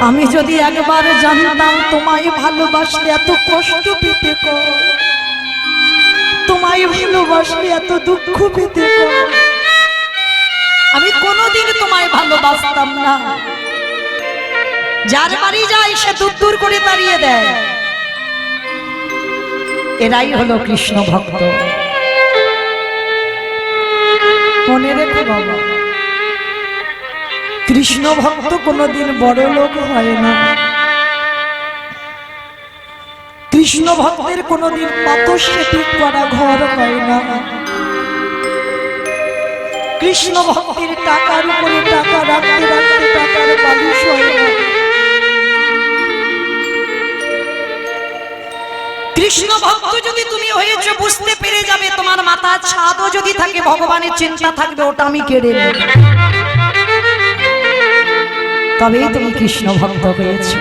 আমি যদি একবার জানতাম তোমায় ভালোবাসলে এত কষ্ট পেতে কর, তোমায় ভালোবাসলে এত দুঃখ পেতে কর, আমি কোনোদিন তোমায় ভালোবাসতাম না। যার বাড়ি যায় সে দূর দূর করে তাড়িয়ে দেয়। এরাই হলো কৃষ্ণ ভক্ত। মনে রেখো বাবা, কৃষ্ণ ভক্ত কোনোদিন বড় লোক হয় না। কৃষ্ণ ভক্তের কোনোদিন পাথর সেতুক করা ঘর হয় না। কৃষ্ণ ভক্তের টাকার উপরে টাকা রাখতে রাখতে টাকার বালিশ হয় না। কৃষ্ণ ভক্ত যদি তুমি হয়েছে বুঝতে পেরে যাবে, তোমার মাথার ছাদও যদি থাকে ভগবানের চিন্তা থাকবে, ওটা আমি কেড়ে নেব, তবেই তুমি কৃষ্ণ ভক্ত হয়েছো।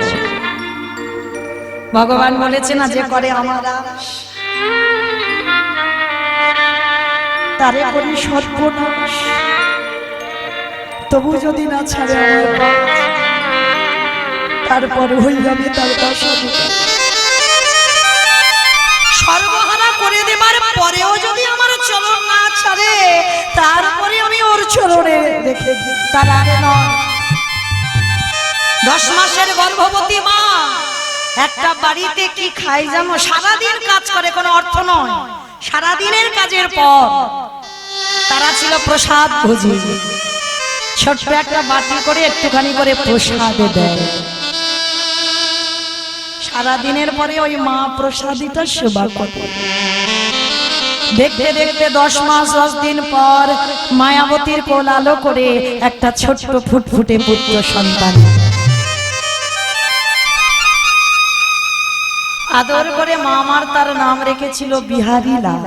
ভগবান বলেছে না, যে করে আমার আশ তারে করি সর্বনাশ, তবু যদি না ছাড়ে আমার পথ, তারপর হয়ে যাবে তার দশা। সর্বহারা করে দেবার পরেও যদি আমার চরণ না ছাড়ে, তারপরে আমি ওর চরণে রেখে দিই, তার আগে নয়। 10 মাসের গর্ভবতী মা একটা বাড়িতে কি খায় জানো? সারাদিন কাজ করে, কোনো অর্থ নয়। সারাদিনের কাজের পর তারা ছিল প্রসাদ ভোজী। ছোট্ট একটা বাটি করে একটুখানি করে প্রসাদ দেয়। সারাদিনের পরে ওই মা প্রসাদিটা সেবা করে। দেখতে দেখতে 10 মাস 10 দিন পর মায়াবতীর কোল আলো করে একটা ছোট্ট ফুটফুটে পুত্র সন্তান। আদর করে মামার তার নাম রেখেছিল বিহারী লাল।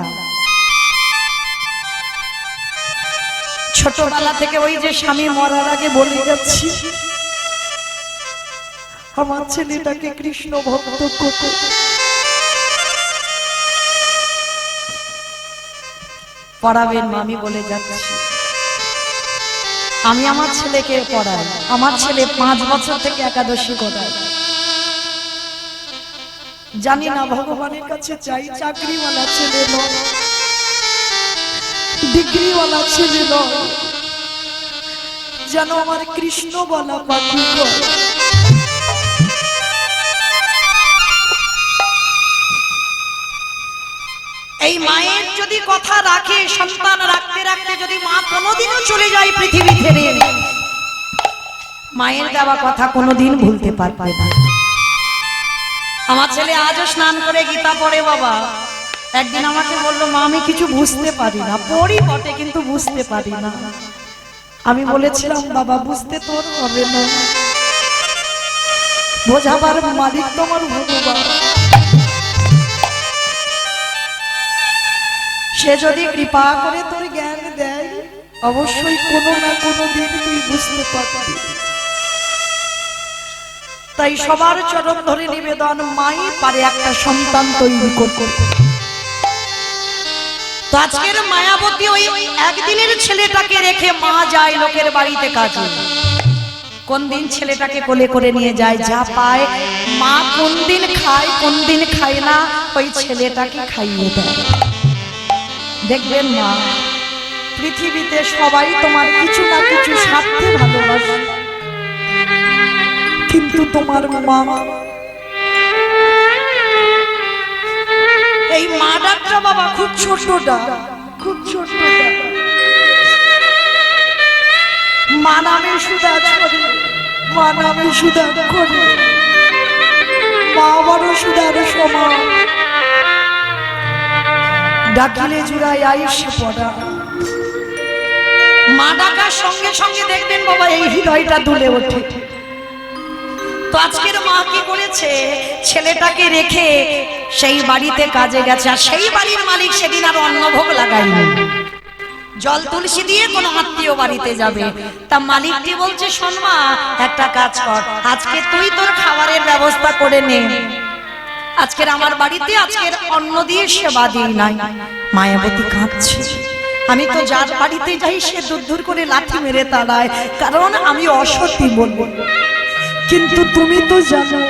ছোটবেলা থেকে ওই যে স্বামী মরার আগে বলে যাচ্ছি, আমার ছেলেটাকে কৃষ্ণ ভক্ত করতে। পড়াবেন মামি বলে যাচ্ছি, আমি আমার ছেলেকে পড়াই। আমার ছেলে 5 বছর থেকে একাদশী করায়। জানি না ভগবানের কাছে চাই চাকরিওয়ালা ছেলে নয়, ডিগ্রিওয়ালা ছেলে নয়, যেন আমার কৃষ্ণ বলা পাখি হয়। এই মায়ের যদি কথা রাখে, সন্তান রাখতে রাখতে যদি মা কোনোদিনও চলে যায় পৃথিবী ছেড়ে, মায়ের দেওয়া কথা কোনোদিন ভুলতে পারবে না। আমার ছেলে আজও স্নান করে গীতা পড়ে বাবা। একদিন আমাকে বললো, মা আমি কিছু বুঝতে পারি না। পড়ি বটে কিন্তু বুঝতে পারি না। আমি বলেছিলাম, বাবা বুঝতে তোর হবে না, বোঝাবার মালিক তোমার ভগবান। সে যদি কৃপা করে তোর জ্ঞান দেয়, অবশ্যই কোনো না কোনো দিন তুই বুঝতে পারবি। তাই সবার চরণ ধরে নিবেদন, মাই পারে একটা সন্তান তৈরি করতে। তো আজকের মায়াবতী ওই একদিনের ছেলেটাকে রেখে মা যায় লোকের বাড়িতে কাজে। কোন দিন ছেলেটাকে কোলে করে নিয়ে যায়, যা পায় মা কোন দিন খায় কোন দিন খায় না, ওই ছেলেটাকে খাইয়ে দেয়। দেখবেন মা, পৃথিবীতে সবাই তোমার কিছু না কিছু স্বার্থে ভালোবাসে, কিন্তু তোমার মা, এই মা ডাকটা বাবা খুব ছোট ডাক, খুব ছোট ডাক। মা নামে সুধা ছড়ে, মা নামে সুধা করে, মা বড় সুধার সমান, ডাকিলে জুড়াই আইসে পড়া। মা ডাকার সঙ্গে সঙ্গে দেখবেন বাবা এই হৃদয়টা দুলে ওঠে। তো আজকের মা কি করেছে, ছেলেটাকে রেখে সেই বাড়িতে কাজে গেছে। আর সেই বাড়ির মালিক সেদিন আর অন্নভোগ লাগায়নি, জল তুলসী দিয়ে কোনো আত্মীয় বাড়িতে যাবে। তা মালিকটি বলছে, শোন মা, একটা কাজ কর, আজকে তুই তোর খাবারের ব্যবস্থা করে নে। আজকের আমার বাড়িতে আজকের অন্ন দিয়ে সেবা দিই নাই। মায়াবতী কাঁদছে, আমি তো যার বাড়িতে যাই সে দূর দূর করে লাঠি মেরে তাড়ায়, কারণ আমি অসতী বলবো। কিন্তু তুমি তো জানো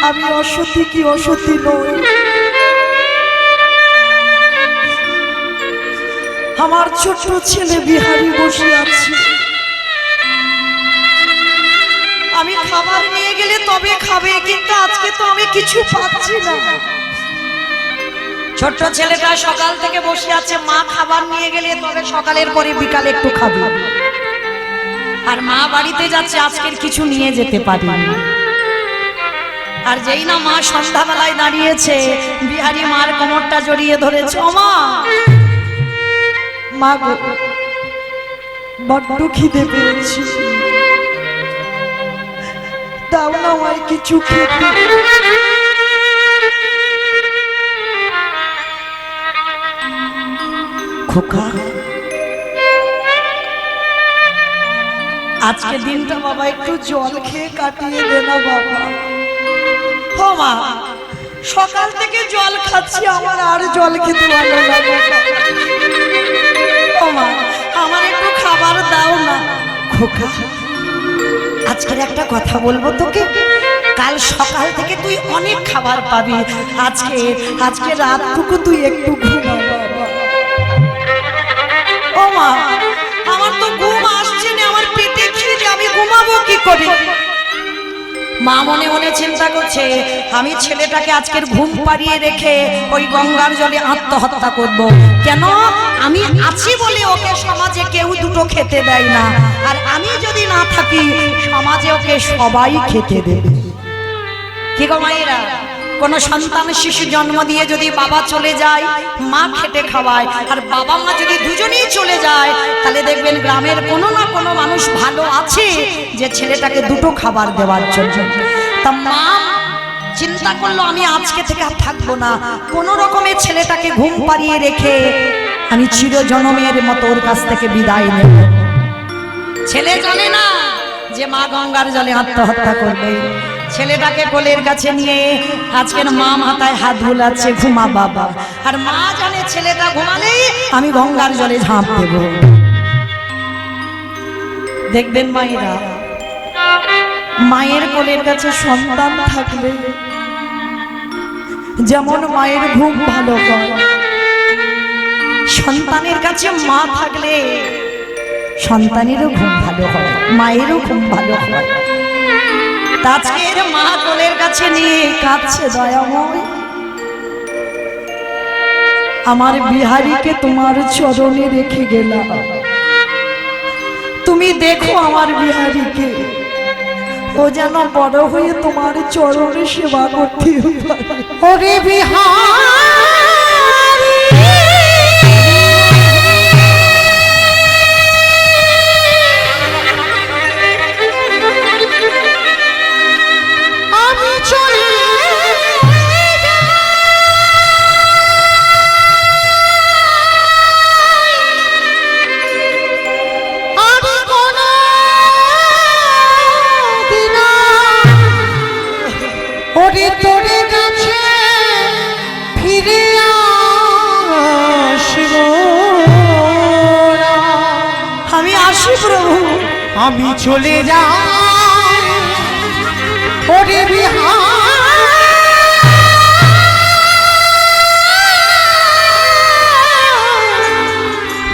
আমি অসতী কি অসতী নই। আমার ছোট ছেলে বিহারি বসে আছে, আমি খাবার নিয়ে গেলে তবে খাবে, কিন্তু আজকে তো আমি কিছু পাচ্ছি না। ছোট ছেলেটা সকাল থেকে বসে আছে, মা খাবার নিয়ে গেলে তবে সকালের পরে বিকালে একটু খাবে, আর মা বাড়িতে যাচ্ছে আজকের কিছু নিয়ে যেতে পারেনি। আর যেই না মা সন্ধ্যাবেলায় দাঁড়িয়েছে, বিহারি মার কোমরটা জড়িয়ে ধরেছে। ও মা, মা গো, বড্ড খিদে পেয়েছি, দাও না আমায় কিছু খেতে। খোকা, আজকে দিনটা বাবা একটু জল খেয়ে কাটিয়ে দে না বাবা। ও মা, সকাল থেকে জল খাচ্ছি, আমার আর জল খেতে ভালো লাগে। ও মা, আমার একটু খাবার দাও না। খোকা, আজকের একটা কথা বলবো তোকে, কাল সকাল থেকে তুই অনেক খাবার পাবি, আজকে রাতটুকু তুই একটু ঘুমা বাবা। ও মা, আমার তো ঘুম আসছে না, আমার পেটে খিদে, আমি ঘুমাবো কি করে? মা মনে মনে চিন্তা করছে, আমি ছেলেটাকে আজকের ঘুম পাড়িয়ে রেখে ওই গঙ্গার জলে আত্মহত্যা করব। কেন? আমি আছি বলে ওকে সমাজে কেউ দুটো খেতে দেয় না, আর আমি যদি না থাকি সমাজে ওকে সবাই খেতে দেবে। কি গো মায়েরা, কোন সন্তান শিশু জন্ম দিয়ে যদি বাবা চলে যায়, মা খেটে খাওয়ায়, আর বাবা মা যদি দুজনেই চলে যায়, তাহলে দেখবেন গ্রামের কোনো না কোনো মানুষ ভালো আছে যে ছেলেটাকে দুটো খাবার দেওয়ার জন্য। তা মা চিন্তা করলো, আমি আজকে থেকে আর থাকবো না, কোন রকমের ছেলেটাকে ঘুম পাড়িয়ে রেখে আমি চিরজনমের মতো ওর কাছ থেকে বিদায় নেব। ছেলে জানে না যে মা গঙ্গার জলে আত্মহত্যা করবে। ছেলেটাকে কোলের কাছে নিয়ে আজকের মা মাথায় হাত বুলাচ্ছে, ঘুমা বাবা, আর মা জানে ছেলেটা ঘুমালেই আমি গঙ্গার জলে ঝাঁপ দেব। দেখবেন মায়েরা, মায়ের কোলের কাছে সন্তান থাকলে যেমন মায়ের ঘুম ভালো হয়, সন্তানের কাছে মা থাকলে সন্তানেরও ঘুম ভালো হয়, মায়েরও ঘুম ভালো হয়। আজকের মা কোলের কাছে নিয়ে কাঁদছে, দয়াময় আমার বিহারীকে তোমার চরণে রেখে গেলাম, তুমি দেখো আমার বিহারীকে, ও যেন বড় হয়ে তোমার চরণে সেবা করতে পারে। ওরে বিহারী, আমি চলে তোরে কাছে ফিরে আসব, আমি আসি প্রভু, আমি চলে যাই। ওরে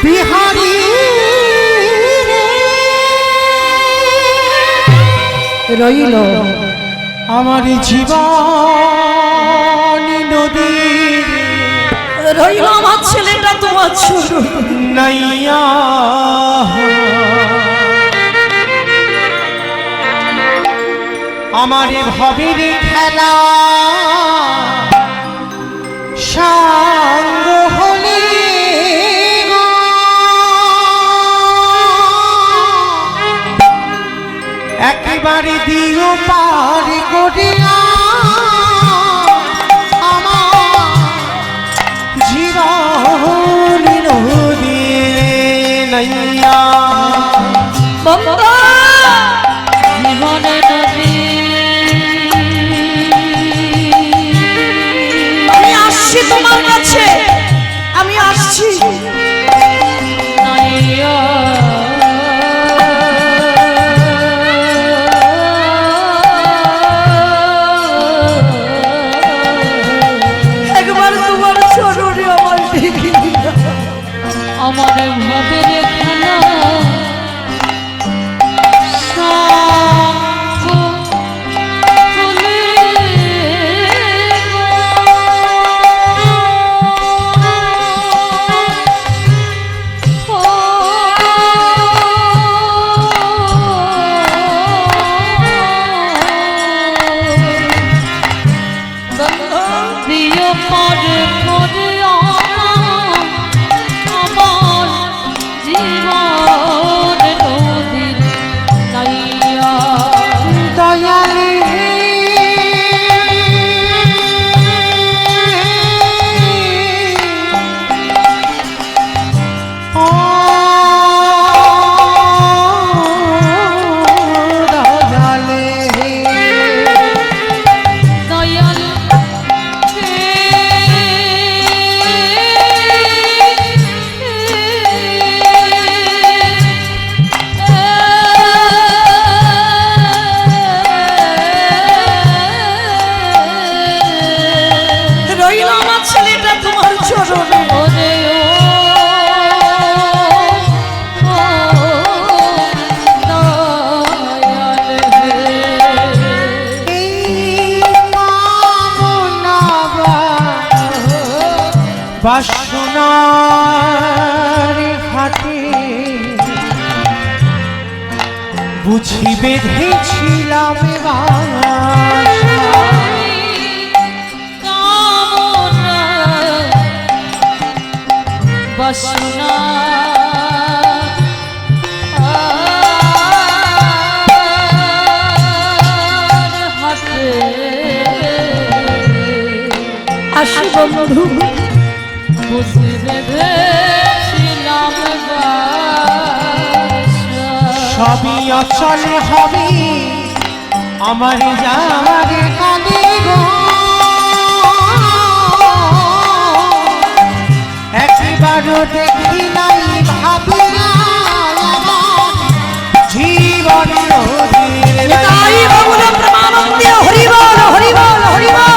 বিহারী রইল আমার জীবন নদী, রইল আমার ছেলেটা তোমার ছোট নাইয়া। আমার ভবের খেলা সাঙ্গ হলে একেবারে দিও পার করিয়া আমার জীবন নদী নাইয়া। জীবনে নদী আমি আসছি তোমার কাছে, আমি আসছি। বাসনার হাতে বুঝি বেঁধেছিলাম বাসনা হাতে আসি বন্ধু বুঝি বেঁধেছিলাম সবই অচল হবে আমার যাওয়ার কালে গো একবারও দেখি নাই ভাবিয়া জীবন তাই বাবুল প্রেমানন্দে হরি বল হরি বল হরি বল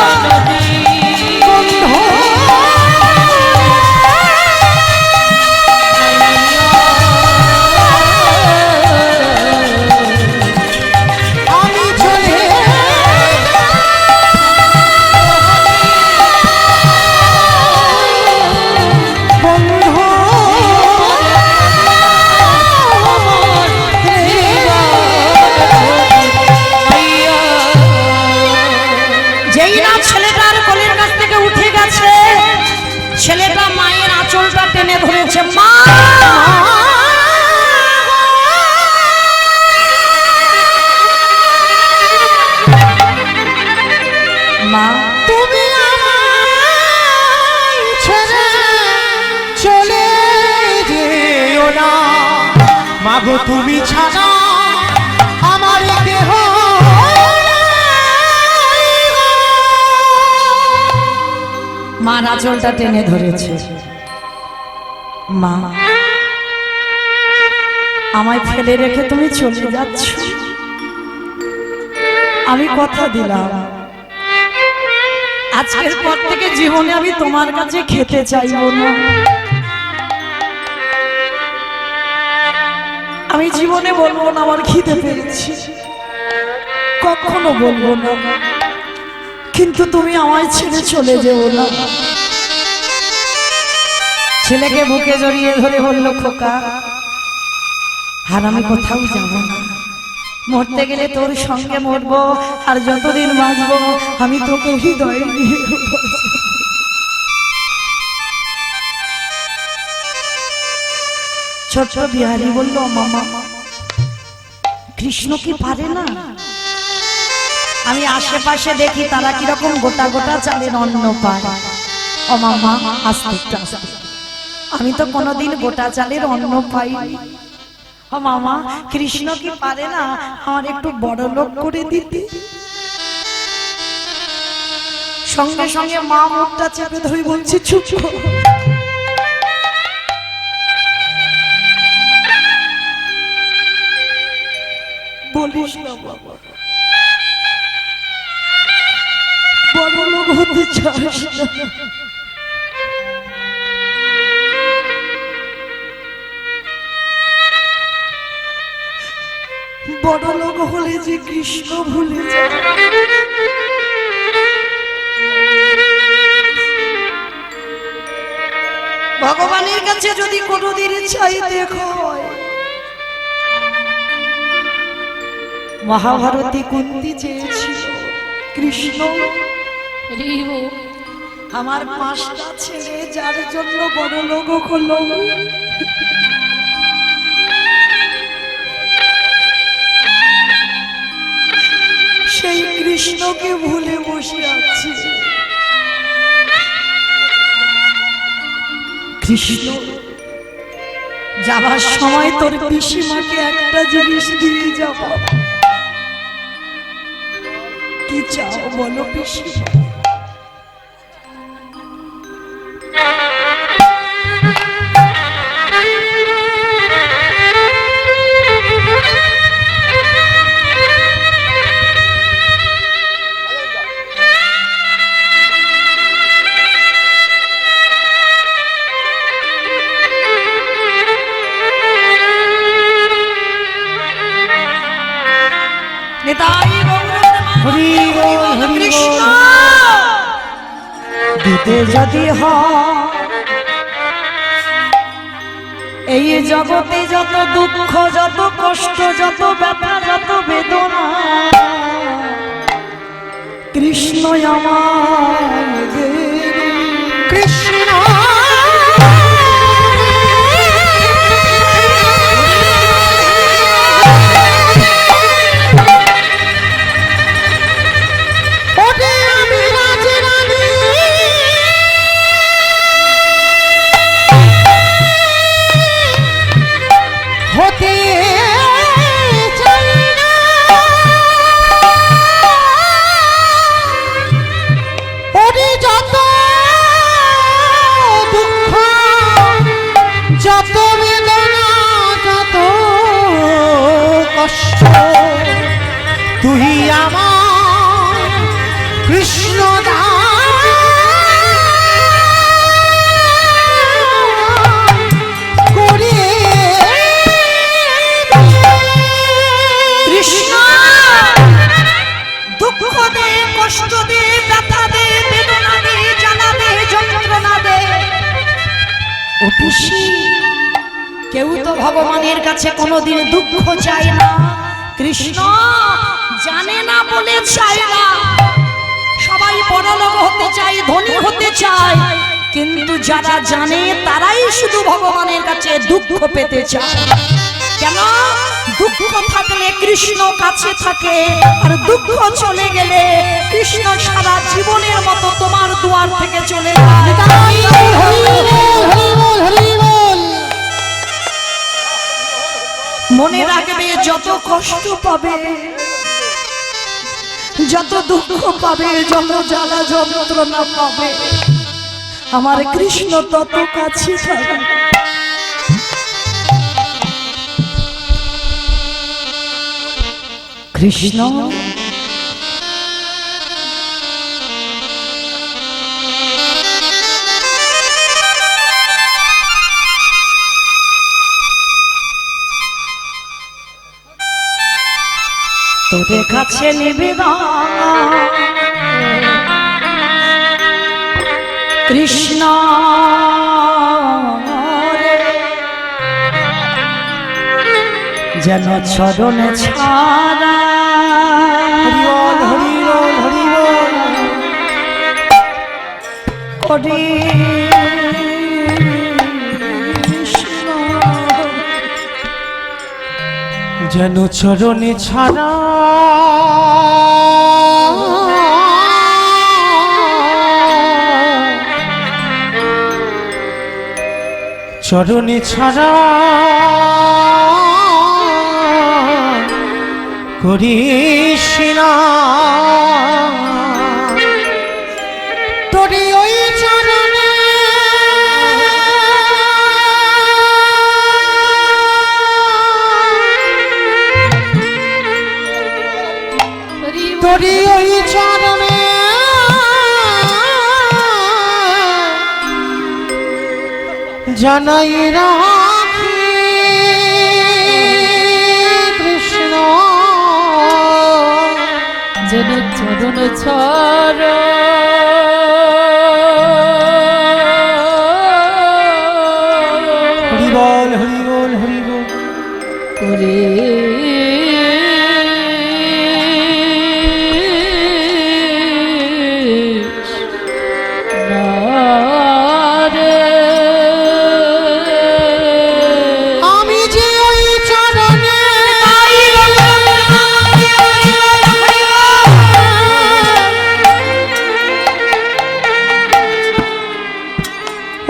ছেলেটা মায়ের আঁচলটা টেনে ধরেছে মা মা তুমি আমায় ছেড়ে চলে যেও না মাগো তুমি ছাড়া আমার কেহ মার আঁচলটা টেনে ধরেছে মা আমায় ফেলে রেখে তুমি চলে যাচ্ছ আমি কথা দিলাম আজকের পর থেকে জীবনে আমি তোমার কাছে খেতে চাইবো না আমি জীবনে বলবো না আমার খিদে পেয়েছি কখনো বলবো না কিন্তু তুমি আমায় ছেড়ে চলে যেও না ছেলেকে বুকে জড়িয়ে ধরে বলল খোকা আর আমি কোথাও যাব না মরতে গেলে তোর সঙ্গে মরবো আর যতদিন বাঁচবো আমি তোকে হৃদয়ে নিয়ে ছোট বিহারী বলল মামা কৃষ্ণ কি পারে না আমি আশেপাশে দেখি তারা কিরকম গোটা গোটা চালের অন্ন পায় ও মামা আস্তে আস্তে আমি তো কোনোদিন গোটা চালের অন্ন পাই ও মামা কৃষ্ণ কি পারে না আমার একটু বড় লোক করে দিতে সঙ্গে সঙ্গে মা মুখটা চেপে ধরে বলছে চুপ করো বলিস না বাবা বড় লোক হতে চাস না বড় লোক হলে যে কৃষ্ণ ভুলে যায় ভগবানের কাছে যদি কোনোদিন চাইতে হয় মহাভারতী কুন্তি চেয়েছিল কৃষ্ণ আমার পাঁচটা ছেলে যার জন্য বড় লোক হলো সেই কৃষ্ণকে ভুলে বসে আছি কৃষ্ণ যাবার সময় তোর পিসিমাকে একটা জিনিস দিয়ে যাব কি চাও বলো পিসিমা দিতে যদি হয় এই জগতে যত দুঃখ, যত কষ্ট, যত ব্যথা, যত বেদনা, কৃষ্ণ আমার কৃষ্ণ ওরে আমি রাজরানী হতে চাই না, ওরে যত দুঃখ, যত বেদনা, যত কষ্ট, তুই আমার কৃষ্ণ কৃষ্ণ দুঃখ দে, কষ্ট দে, ব্যথা দে, বেদনা দে, জ্বালা দে, যন্ত্রণা দে। ও পিসি, কেউ তো ভগবানের কাছে কোনোদিন দুঃখ চায় না। কৃষ্ণ জানে না বলে চায় না। সবাই বড়লোক হতে চায়, ধনী হতে চায়, কিন্তু যারা জানে তারাই শুধু ভগবানের কাছে দুঃখ পেতে চায়। কেন? দুঃখ থাকলে কৃষ্ণ কাছে থাকে, আর দুঃখ চলে গেলে কৃষ্ণ সারা জীবনের মতো তোমার দুয়ার থেকে চলে যায়। মনে রাখবে, যত কষ্ট পাবে, যত দুঃখ পাবে, যত জ্বালা যন্ত্রণা পাবে, আমার কৃষ্ণ তত কাছে থাকে। কৃষ্ণ তোদের কাছে নিবেদন, কৃষ্ণ যেন চরণে ছাড়া। হরিবল হরিবল হরিবল করি যেন চরণে ছাড়া, চরণে ছাড়া করিস না, তোরে ওই চরণে তোরে ওই চরণে জানাই রাখি কৃষ্ণ, যেন চরণ ছড় হরিবল হরিবল হরিবল করে আমি যে ওই চরণে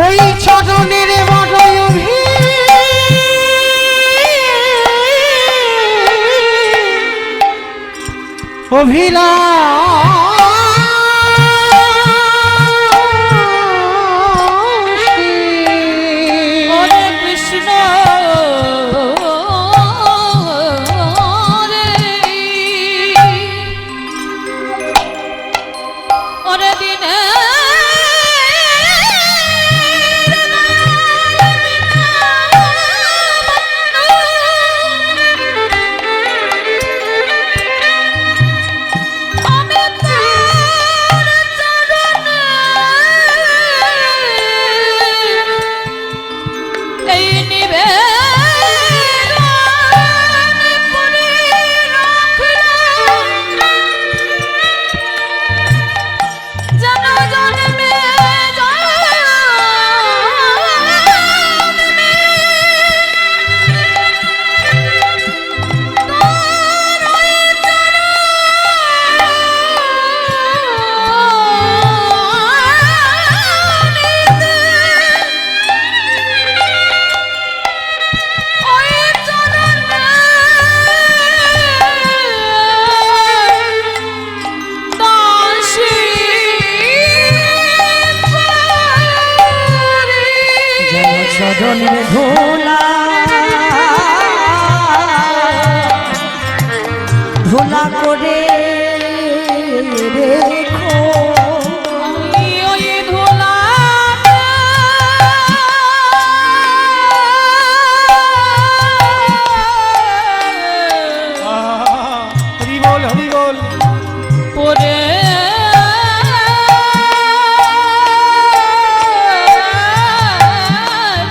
ওই চরণের বড়ই অভিলাষী, ওরে কৃষ্ণ রে, ওরে দিনে আমি চরণের ধুলা ধুলা করে রেখো আমি ওই ধুলা হরি বল হরি বল পরে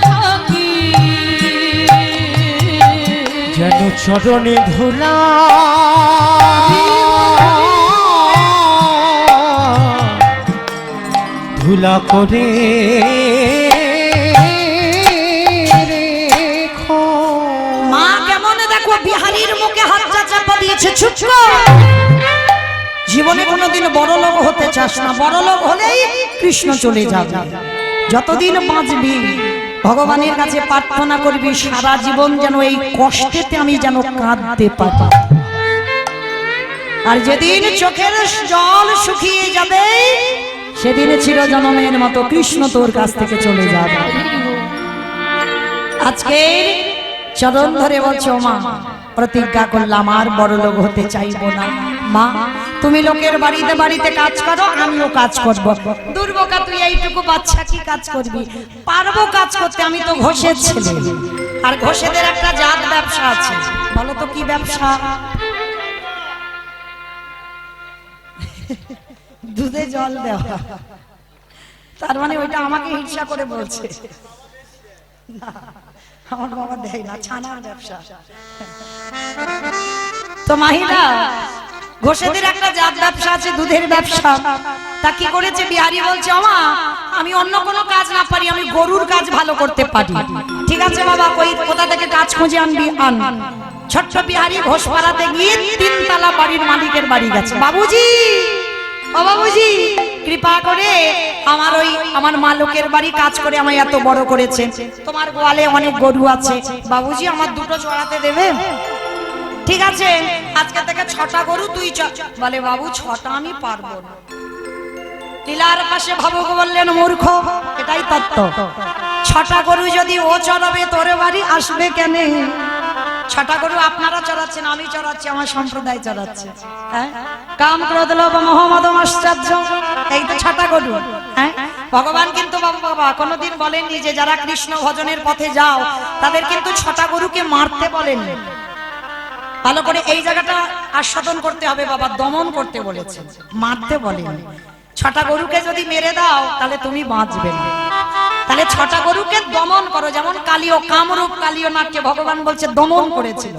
থাকি যেন চরণে ধুলা ধুলা করে রেখো। মা কেমন দেখো বিহারীর মুখে হাতটা চাপা দিয়েছে চুপ জীবনে কোনোদিন বড় লোক হতে চাস না, বড় লোক হলেই কৃষ্ণ চলে যাবে। যতদিন বাঁচবি ভগবানের কাছে প্রার্থনা করবি সারা জীবন যেন এই কষ্টেতে আমি যেন কাঁদতে পারি, আর যেদিন চোখের জল শুকিয়ে যাবে সেদিন চিরজন্মের মতো কৃষ্ণ তোর কাছ থেকে চলে যাবে। আজকে চরণ ধরে বলছো মা প্রতিজ্ঞা করলাম আর বড় লোক হতে চাইবো না। মা তুমি লোকের বাড়িতে বাড়িতে কাজ করো, আমিও কাজ করব। দুর্বোকা তুই এইটুকু বাচ্চা কি কাজ করবি? পারবো কাজ করতে, আমি তো ঘোষের ছেলে, আর ঘোষেদের একটা জাত ব্যবসা আছে। বলো তো কি ব্যবসা? দুধে জল দেওয়া। তার মানে ওইটা আমাকে হিংসা করে বলছে না, আমার বাবা দেয় না, ছানার ব্যবসা। তো মাহিরা ঘোষেদের একটা জাত ব্যবসা আছে, দুধের ব্যবসা। তা কি করেছে বিহারী বলছে মা আমি অন্য কোনো কাজ না পারি, আমি গরুর কাজ ভালো করতে পারি। ঠিক আছে বাবা, কই কোথা থেকে কাজ খুঁজে আনবি আন। ছোট্ট বিহারী ঘোষ পাড়াতে গিয়ে 3 তলা বাড়ির মালিকের বাড়ি গেছে। বাবুজি ও বাবুজি কৃপা করে আমার মালিকের বাড়ি কাজ করে আমায় এত বড় করেছে, তোমার গোয়ালে অনেক গরু আছে, বাবুজি আমার দুটো চড়াতে দেবে? ঠিক আছে আজকে থেকে 6টা গরু তুই বলে বাবু 6টা আমি পারবো না। লীলার পাশে ভাবুক বললেন মূর্খ, এটাই তত্ত্ব। 6টা গরু যদি ও চড়াবে তোর বাড়ি আসবে কেন? 6টা গরু আপনারা চড়াচ্ছেন, আমি চড়াচ্ছি, আমার সম্প্রদায় চড়াচ্ছে। হ্যাঁ কাম ক্রোধ লোভ মোহ মদ আশ্চর্য, এই তো 6টা গরু। হ্যাঁ ভগবান কিন্তু বাবা কোনোদিন বলেননি যে যারা কৃষ্ণ ভজনের পথে যাও তাদের কিন্তু 6টা গরুকে মারতে বলেননি। ভালো করে এই জায়গাটা আস্বাদন করতে হবে, বাবা দমন করতে বলেছেন, মারতে বলেননি। 6টা গরুকে যদি মেরে দাও তাহলে তুমি বাঁচবে না, তাহলে 6টা গরুকে দমন করো। যেমন কালীয় কামরূপ কালীয় নাটকে ভগবান বলছে দমন করেছিল,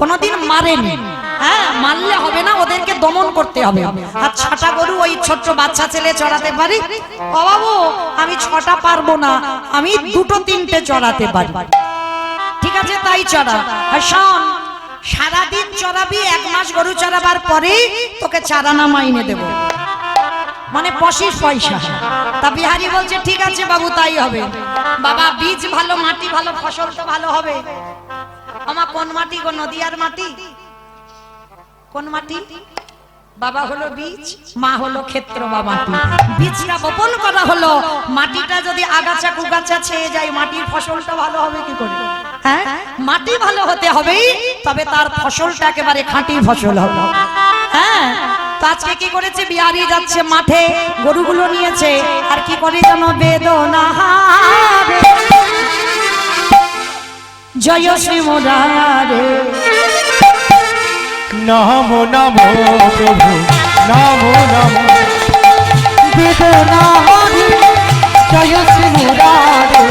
কোনোদিন মারেনি। হ্যাঁ মারলে হবে না, ওদেরকে দমন করতে হবে। আর 6টা গরু ওই ছোট্ট বাচ্চা ছেলে চড়াতে পারি? ও বাবু আমি 6টা পারবো না, আমি 2-3টে চড়াতে পারি। ঠিক আছে তাই চড়া। আর শোন সারাদিন চড়াবি, 1 মাস গরু চড়াবার পরে তোকে 4 আনা মাইনে দেবো, মানে 25 পয়সা। তা বিহারী বলছে ঠিক আছে বাবু তাই হবে। বাবা বীজ ভালো, মাটি ভালো, ফসল তো ভালো হবে। আমার কোন মাটি গো? নদিয়ার মাটি। কোন মাটি? বাবা হলো বীজ, মা হলো ক্ষেত্র বা মাটি। বীজটা বপন করা হলো, মাটিটা যদি আগাছা কুগাছা ছেয়ে যায় মাটির ফসলটা ভালো হবে কি করে? হ্যাঁ মাটি ভালো হতে হবে, তবে তার ফসলটা একেবারে খাঁটি ফসল হবে। হ্যাঁ তো আজকে কি করেছে বিহারী যাচ্ছে মাঠে, গরুগুলো নিয়েছে, আর কি করে যেন বেদনা জয় শ্রী মুরারে নমো নমো প্রভু নমো নমো বেদনা হরি জয় শ্রী মুরারে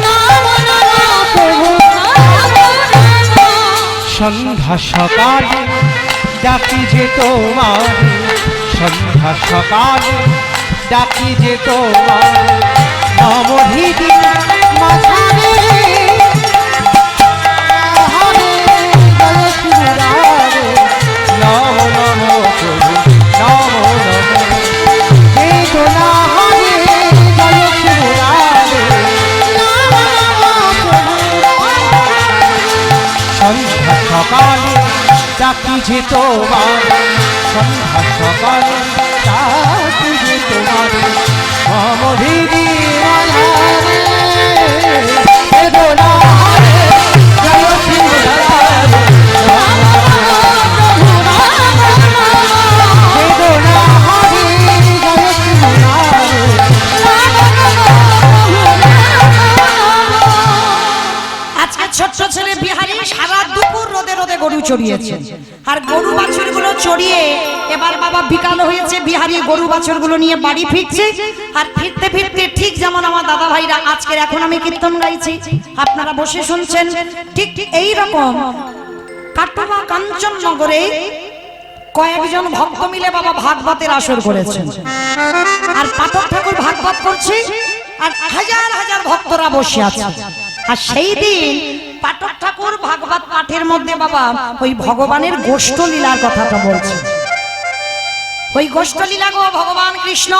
নমো নমো প্রভু সন্ধ্যা সকালে ডাকি যে তোমার, সন্ধ্যা সকালে ডাকি যে তোমার, নমহৃদি মাঝারে হরে জয় শ্রী মুরারে নমো নমো প্রভু নমো নমো বেদনা হরে জয় শ্রী মুরারে নমো নমো প্রভু। সন্ধ্যা সকালে ডাকি যে তোমার, সন্ধ্যা সকালে ডাকি যে তোমার, নমহৃদি মাঝারে চড়িয়েছেন। আর গরু বাছুরগুলো চড়িয়ে এবার বাবা বিকাল হয়েছে, বিহারি গরু বাছুরগুলো নিয়ে বাড়ি ফিরছে। আর ফিরতে ফিরতে ঠিক যেমন আমার দাদা ভাইরা আজকের এখন আমি কীর্তন গাইছি, আপনারা বসে শুনছেন, ঠিক ঠিক এই রকম কাটোয়া কাঞ্চননগরে কয়েকজন ভক্ত মিলে বাবা ভাগবতের আসর করেছেন। আর পাঠক ঠাকুর ভাগবত করছে আর হাজার হাজার ভক্তরা বসে আছে। আর সেই দিন পাঠক ঠাকুর ভাগবত পাঠের মধ্যে বাবা ওই ভগবানের গোষ্ঠ লীলার কথাটা বলছে। ওই গোষ্ঠ লীলা গো ভগবান কৃষ্ণ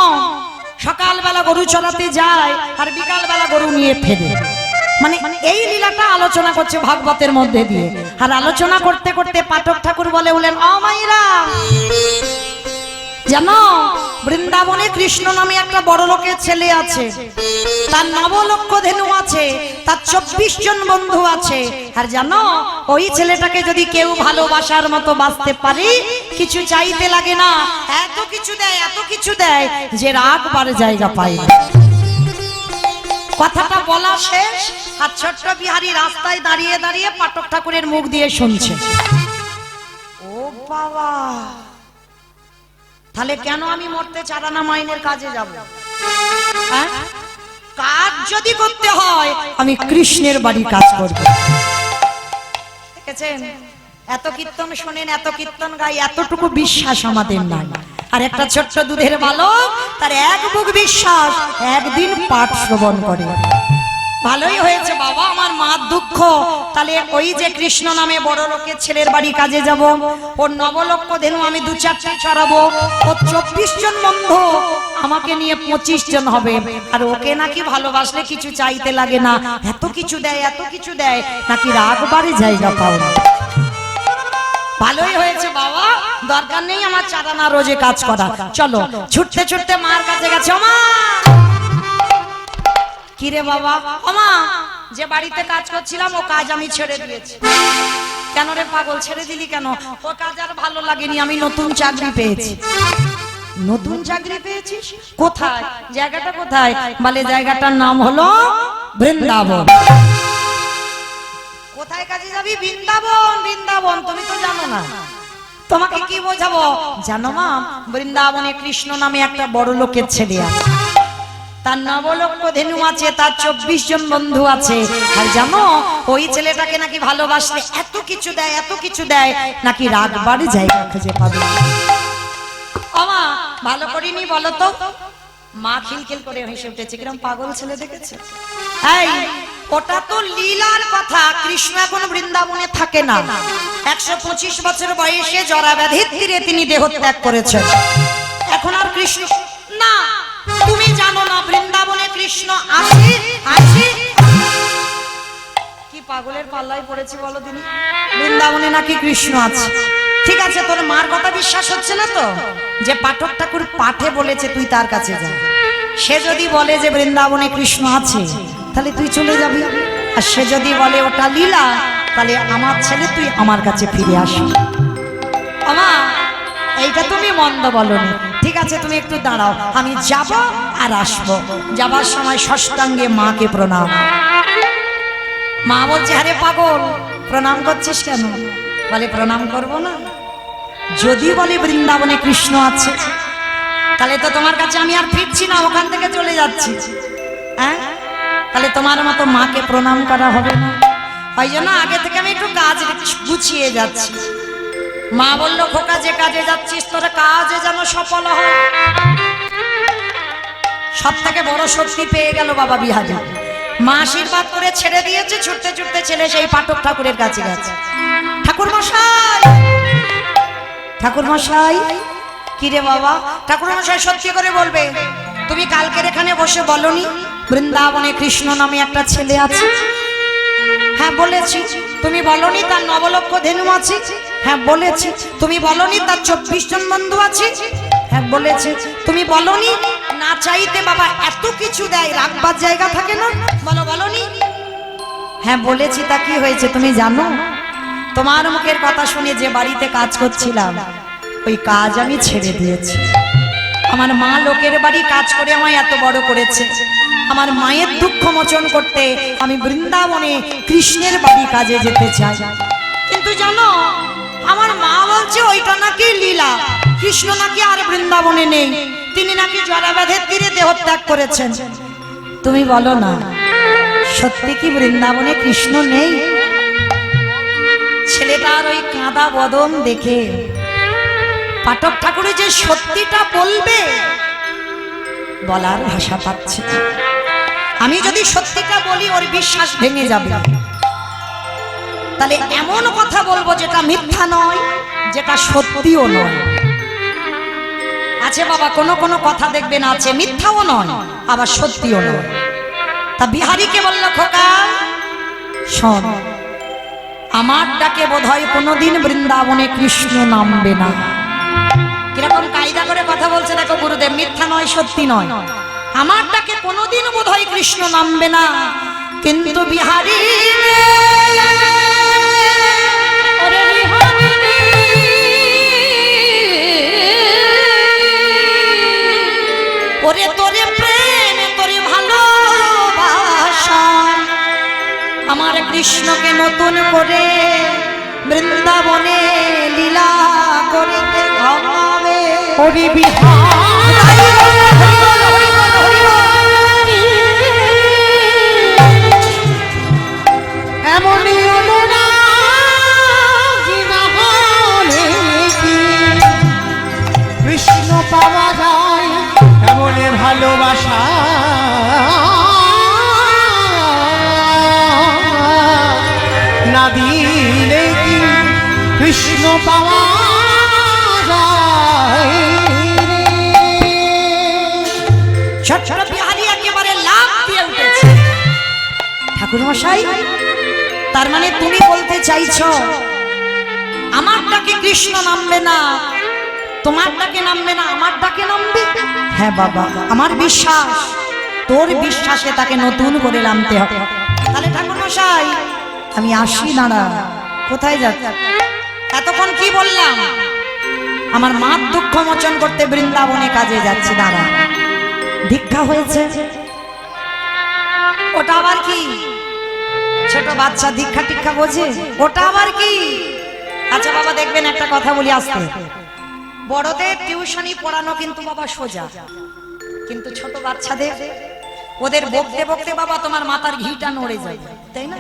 সকালবেলা গরু চড়াতে যায় আর বিকালবেলা গরু নিয়ে ফেরে, মানে এই লীলাটা আলোচনা করছে ভাগবতের মধ্যে দিয়ে। আর আলোচনা করতে করতে পাঠক ঠাকুর বলে উঠলেন, ও মাইরা জানো বৃন্দাবনে কৃষ্ণ নামে একটা বড় লোকের ছেলে আছে, তার 9 লক্ষ ধেনু আছে, তার 24 জন বন্ধু আছে। আর জানো ওই ছেলেটাকে যদি কেউ ভালোবাসার মতো বাঁচতে পারে, কিছু চাইতে লাগে না, এত কিছু দেয় এত কিছু দেয় যে রাখবার জায়গা পায় না। কথাটা বলা শেষ আর ছোট্ট বিহারী রাস্তায় দাঁড়িয়ে দাঁড়িয়ে পাঠক ঠাকুরের মুখ দিয়ে শুনছে। ও বাবা, তাহলে কেন আমি মরতে চারানা মাইনের কাজে যাব? হ্যাঁ, কাজ যদি করতে হয় আমি কৃষ্ণের বাড়ি কাজ করব। দেখেছেন, এত কীর্তন শোনেন, এত কীর্তন গাই, এতটুকু বিশ্বাস আমাদের নাই। আর একটা ছোট্ট দুধের বালক, তার এক বুক বিশ্বাস, একদিন পাঠ শ্রবণ করে। ভালোই হয়েছে বাবা, আমার মার দুঃখ। তাহলে ওই যে কৃষ্ণ নামে বড় লোকের ছেলের বাড়ি কাজে যাব, ওর 9 লক্ষ ধেনু আমি 2-4টা ছড়াবো, ওর 24 জন বন্ধু, আমাকে নিয়ে 25 জন হবে। আর ওকে নাকি ভালোবাসলে কিছু চাইতে লাগে না, এত কিছু দেয় এত কিছু দেয়, নাকি রাগবারে জায়গা পাও না। ভালোই হয়েছে বাবা, দরকার নেই আমার চারানা রোজে কাজ করা। চলো, ছুটতে ছুটতে মার কাছে গেছে। ওমা, কিরে বাবা? ওমা, যে বাড়িতে কাজ করছিলাম ও কাজ আমি ছেড়ে দিয়েছি। কেন রে পাগল, ছেড়ে দিলি কেন? ও কাজ আর ভালো লাগেনি, আমি নতুন চাকরি পেয়েছি। নতুন চাকরি পেয়েছিস? কোথায়? জায়গাটা কোথায়? বলে জায়গাটার নাম হলো বৃন্দাবন। কোথায় কাজে যাবি? বৃন্দাবন। বৃন্দাবন তুমি তো জানো না, তোমাকে কি বোঝাবো? জানো মা, বৃন্দাবনে কৃষ্ণ নামে একটা বড় লোকের ছেলে আছে, তার 9 লক্ষ ধেনু আছে, তার 24 জন বন্ধু আছে। আর জানো ওই ছেলেটাকে নাকি ভালোবাসলে এত কিছু দেয় এত কিছু দেয়, নাকি রাগবার জায়গা খুঁজে পাবে। ওমা, ভালো করিনি বলো তো? মা খিলখিল করে হেসে উঠেছে, কিরম পাগল ছেলে দেখেছে। এই, ওটা তো লীলার কথা, কৃষ্ণ এখন বৃন্দাবনে থাকে না। 125 বছর বয়সে জরা ব্যাধির তীরে তিনি দেহত্যাগ করেছেন। এখন আর কৃষ্ণ না, তুমি জানো না বৃন্দাবনে কৃষ্ণ আছে? আছে। কি পাগলের পাল্লায় পড়েছি বলো দিনি? বৃন্দাবনে নাকি কৃষ্ণ আছে। ঠিক আছে, তোর মার কথা বিশ্বাস হচ্ছে না তো? যে পাঠক ঠাকুর পাঠে বলেছে তুই তার কাছে যা, সে যদি বলে যে বৃন্দাবনে কৃষ্ণ আছে, তাহলে তুই চলে যাবি। আর সে যদি বলে ওটা লীলা, তাহলে আমার ছেলে তুই আমার কাছে ফিরে আসবি। আমা, এইটা তুমি মন্দ বলনি। ঠিক আছে, তুমি একটু দাঁড়াও, আমি যাব আর আসবো। যাবার সময় ষষ্ঠাঙ্গে মাকে প্রণাম। মা বলছে, আরে পাগল, প্রণাম করছিস কেন? বলে প্রণাম করব না? যদি বলে বৃন্দাবনে কৃষ্ণ আছে, তাহলে তো তোমার কাছে আমি আর ফিরছি না, ওখান থেকে চলে যাচ্ছি। হ্যাঁ, তাহলে তোমার মতো মাকে প্রণাম করা হবে না। ওই জন্য আগে থেকে আমি একটু কাজ গুছিয়ে যাচ্ছি। মা বলল, খোকা যে কাজে যাচ্ছিস তোর কাজে যেন সফল হয়। সব থেকে বড় শক্তি পেয়ে গেল বাবা বিহারী। মা আশীর্বাদ করে ছেড়ে দিয়েছে, ছুটতে ছুটতে ছেলে সেই পাঠক ঠাকুরের কাছে গেছে। ঠাকুর মশাই, ঠাকুর মশাই। কি রে বাবা? ঠাকুর মশাই সত্যি করে বলবে, তুমি কালকের এখানে বসে বলনি বৃন্দাবনে কৃষ্ণ নামে একটা ছেলে আছে? হ্যাঁ বলেছি। তুমি বলনি তার 9 লক্ষ ধেনু আছে? হ্যাঁ বলেছি। তুমি বলনি তার 24 জন বন্ধু আছে? হ্যাঁ বলেছি। তুমি বলনি না চাইতে বাবা এত কিছু দেয়, রাখবার জায়গা থাকে না? বলো, বলনি? হ্যাঁ বলেছি। তা কি হয়েছে তুমি জানো? তোমার মুখের কথা শুনে যে বাড়িতে কাজ করছিলাম, ওই কাজ আমি ছেড়ে দিয়েছি। আমার মা লোকের বাড়ি কাজ করে আমায় এত বড় করেছে, আমার মায়ের দুঃখ মোচন করতে আমি বৃন্দাবনে কৃষ্ণের বাড়ি কাজে যেতে চাই। কিন্তু জানো আমার মা বলছে ওইটা নাকি লীলা, কৃষ্ণ নাকি আর বৃন্দাবনে নেই, তিনি নাকি জরাব্যাধের তীরে দেহত্যাগ করেছেন। তুমি বলো না, সত্যি কি বৃন্দাবনে কৃষ্ণ নেই? ছেলেটার ওই কাঁদা বদন দেখে পাঠক ঠাকুর যে সত্যিটা বলবে বলার ভাষা পাচ্ছে না। আমি যদি সত্যিটা বলি ওর বিশ্বাস ভেঙে যাবে, তাহলে এমন কথা বলবো যেটা মিথ্যা নয়, যেটা সত্যিও নয়। আছে বাবা, কোন কোন কথা দেখবেন আছে মিথ্যাও নয় আবার সত্যিও নয়। তা বিহারীকে বলল, খোকা শোন, আমার ডাকে বোধহয় কোনোদিন বৃন্দাবনে কৃষ্ণ নামবে না। কিরকম কায়দা করে কথা বলছে দেখো গুরুদেব, মিথ্যা নয় সত্যি নয়। আমার ডাকে কোনোদিন বোধহয় কৃষ্ণ নামবে না, কিন্তু বিহারী ওরে বিহারিণী, ওরে তোরে প্রেম তোরে ভালোবাসা আমার কৃষ্ণকে নতুন করে বৃন্দাবনে লীলা করিতে হবে। ওরে বিহারী এমনই অনুরাগী না হলে কি কৃষ্ণ পাওয়া যায়, এমনই ভালোবাসা না দিলে কি কৃষ্ণ পাওয়া যায় রে। ছোট্ট বিহারী একেবারে লাফ দিয়ে উঠেছে। ঠাকুর মশাই, তার মানে তুমি বলতে চাইছো আমার ডাকে কৃষ্ণ নামবে না, তোমার ডাকে নামবে না, আমার ডাকে নামবে? হ্যাঁ বাবা, আমার বিশ্বাস, তোর বিশ্বাসে তাকে নতুন করে নামতে হবে। তাহলে ঠাকুর মশাই আমি আসি না। কোথায় যাচ্ছি? এতক্ষণ কি বললাম? আমার মার দুঃখ মোচন করতে বৃন্দাবনে কাজে যাচ্ছি। দাঁড়া, দীক্ষা হয়েছে, ওটা আবার কি? ছোট বাচ্চা দীক্ষা টিক্ষা বোঝে, ওটা আবার কি? আচ্ছা বাবা দেখবেন, একটা কথা বলি আসতে, বড়দের টিউশনি পড়ানো কিন্তু বাবা সোজা, কিন্তু ছোট বাচ্চাদের ওদের বকতে বকতে বাবা তোমার মাথার ঘিটা নড়ে যায়, তাই না?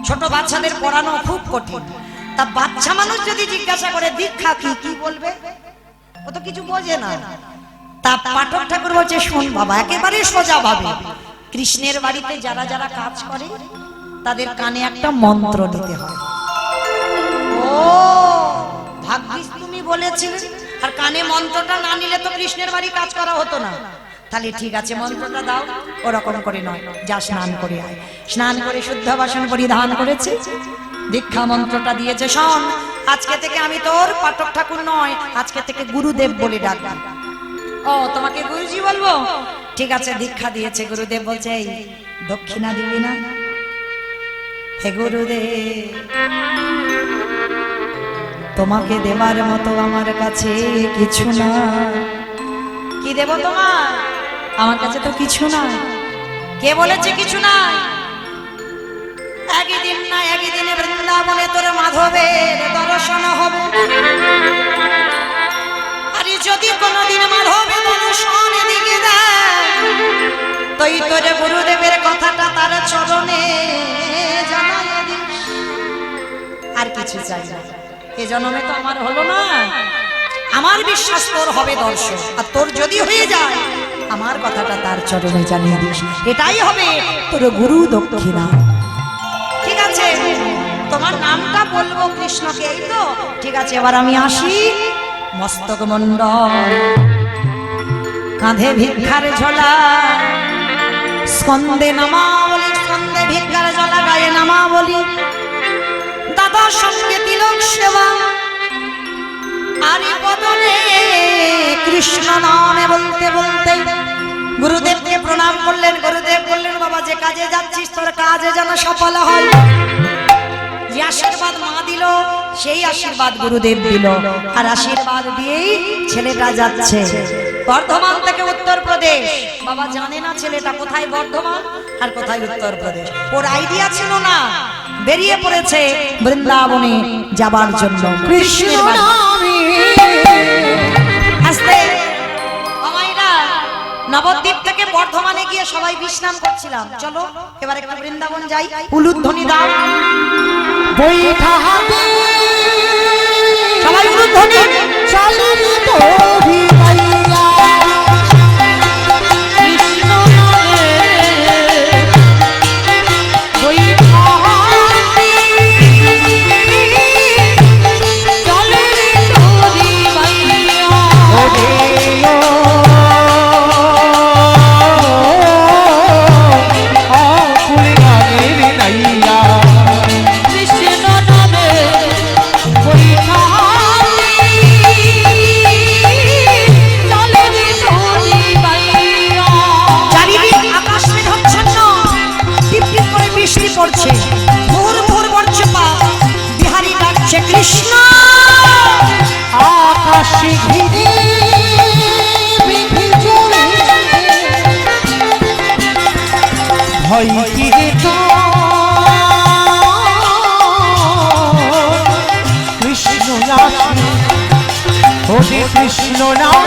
ছোট বাচ্চাদের পড়ানো খুব কঠিন। তা বাচ্চা মানুষ যদি জিজ্ঞাসা করে দীক্ষা কি, কি বলবে? ও তো কিছু বোঝে না। তা পাঠক ঠাকুর বলছে, শোন বাবা, একেবারে সোজা ভাবে কৃষ্ণের বাড়িতে যারা যারা কাজ করে তাদের কানে একটা মন্ত্র দিতে হয়। ও ভাগ্যিস তুমি বলেছিলে, আর কানে মন্ত্রটা না নিলে তো কৃষ্ণের বাড়ি কাজ করা হতো না। তাহলে ঠিক আছে, মন্ত্রটা দাও। ওরকম করে নয়, যা স্নান করে আয়। স্নান করে শুদ্ধ বাসন পরিধান করেছে, দীক্ষা মন্ত্রটা দিয়েছে। শোন, আজকে থেকে আমি তোর পাঠক ঠাকুর নয়, আজকে থেকে গুরুদেব বলে ডাকবি। ও তোমাকে গুরুজি বলবো? ঠিক আছে, দীক্ষা দিয়েছে। গুরুদেব বলছে, এই দক্ষিণা দিবি না? হে গুরুদেব, তোমাকে দেবার মতো আমার কাছে কিছু না। কি দেব তোমার? আমার কাছে তো কিছু না। কে বলেছে কিছু নাই? একদিন না একদিনে বৃন্দাবনে তোর মাধবের দর্শন হবে। আরে যদি কোনদিন মাধবের দর্শন দিকে দেয়, তুই তোর গুরুদেবের কথাটা তার চরণে জানাই দিস। আর কিছু চাই না। এ জন্মে তো আমার হলো না, আমার বিশ্বাস তোর হবে দর্শন। আর তোর যদি হয়ে যায়, আমার কথাটা তার চরণে জানিয়ে দিস। এটাই হবে তোর গুরু দক্ষিণা। ঠিক আছে, তোমার নামটা বলবো কৃষ্ণকে, এই তো? ঠিক আছে, এবার আমি আসি। মস্তক মণ্ডল, কাঁধে ভিক্ষার ঝোলা, স্কন্দে নামাবলি, স্কন্দে ভিক্ষার ঝোলা, গায়ে নামাবলি, দাদার সঙ্গে তিলক সেবা, আরি বদনে কৃষ্ণ নামে বলতে বলতে গুরুদেবকে প্রণাম করলেন। গুরুদেব বললেন, বাবা যে কাজে যাচ্ছিস তোর কাজে যেন সফল হয়। যে আশীর্বাদ মা দিল, সেই আশীর্বাদ গুরুদেব দিল। আর আশীর্বাদ দিয়েই ছেলেটা যাচ্ছে বর্ধমান থেকে উত্তরপ্রদেশ। বাবা জানে না ছেলেটা কোথায় বর্ধমান আর কোথায় উত্তরপ্রদেশ, ওর আইডিয়া ছিল না। বেরিয়ে পড়েছে বৃন্দাবনে যাবার জন্য কৃষ্ণের বাড়ি। আস্তে আমাইরা নবদ্বীপ থেকে বর্ধমানে গিয়ে সবাই বিশ্রাম করছিলাম, চলো এবার একটু বৃন্দাবন যাই। উলুধ্বনি দাও বৈঠা হাতে সবাই, উলুধ্বনি। চালিয়ে তোরি মাইয়া কৃষ্ণ নামে বৈঠা হাতে চলে রে তোরি মাইয়া। ওরে ও ফুল গানের নাইয়া কৃষ্ণ নামে বৈঠা হাতে চলে রে তোরি মাইয়া। চারিদিক আকাশ মেঘাচ্ছন্ন, টিপ টিপ করে বৃষ্টি পড়ছে, ভোর ভোর বর্ষপাত। বিহারী ডাকছে কৃষ্ণ। আকাশে ঘিরে বিধি চলে ভয় কি রে কৃষ্ণ আসে ওরে কৃষ্ণ নাম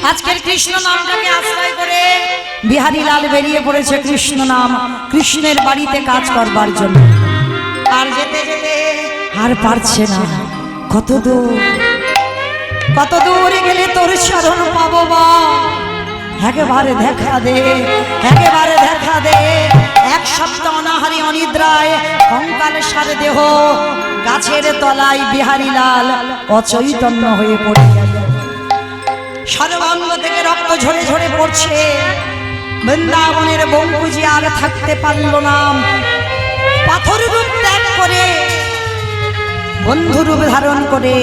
আজকের কৃষ্ণ নামটাকে আশ্রয় করে বিহারী লাল বেরিয়ে পড়েছে কৃষ্ণ নাম, কৃষ্ণের বাড়িতে কাজ করবার জন্য। আর যেতে যেতে আর পারছে না, কত দূর কত দূর গেলে তোর চরণ পাবো বা, একেবারে দেখা দে, একেবারে দেখা দে। এক সপ্তাহ অনাহারি অনিদ্রায় কঙ্কাল সার দেহ গাছের তলায় বিহারী লাল অচৈতন্য হয়ে পড়ে গেল। সর্বাঙ্গ থেকে রক্ত ঝরে ঝরে পড়ছে। বৃন্দাবনের বঙ্কুজি আর থাকতে পারল না, পাথর রূপ ত্যাগ করে বন্ধু রূপ ধারণ করে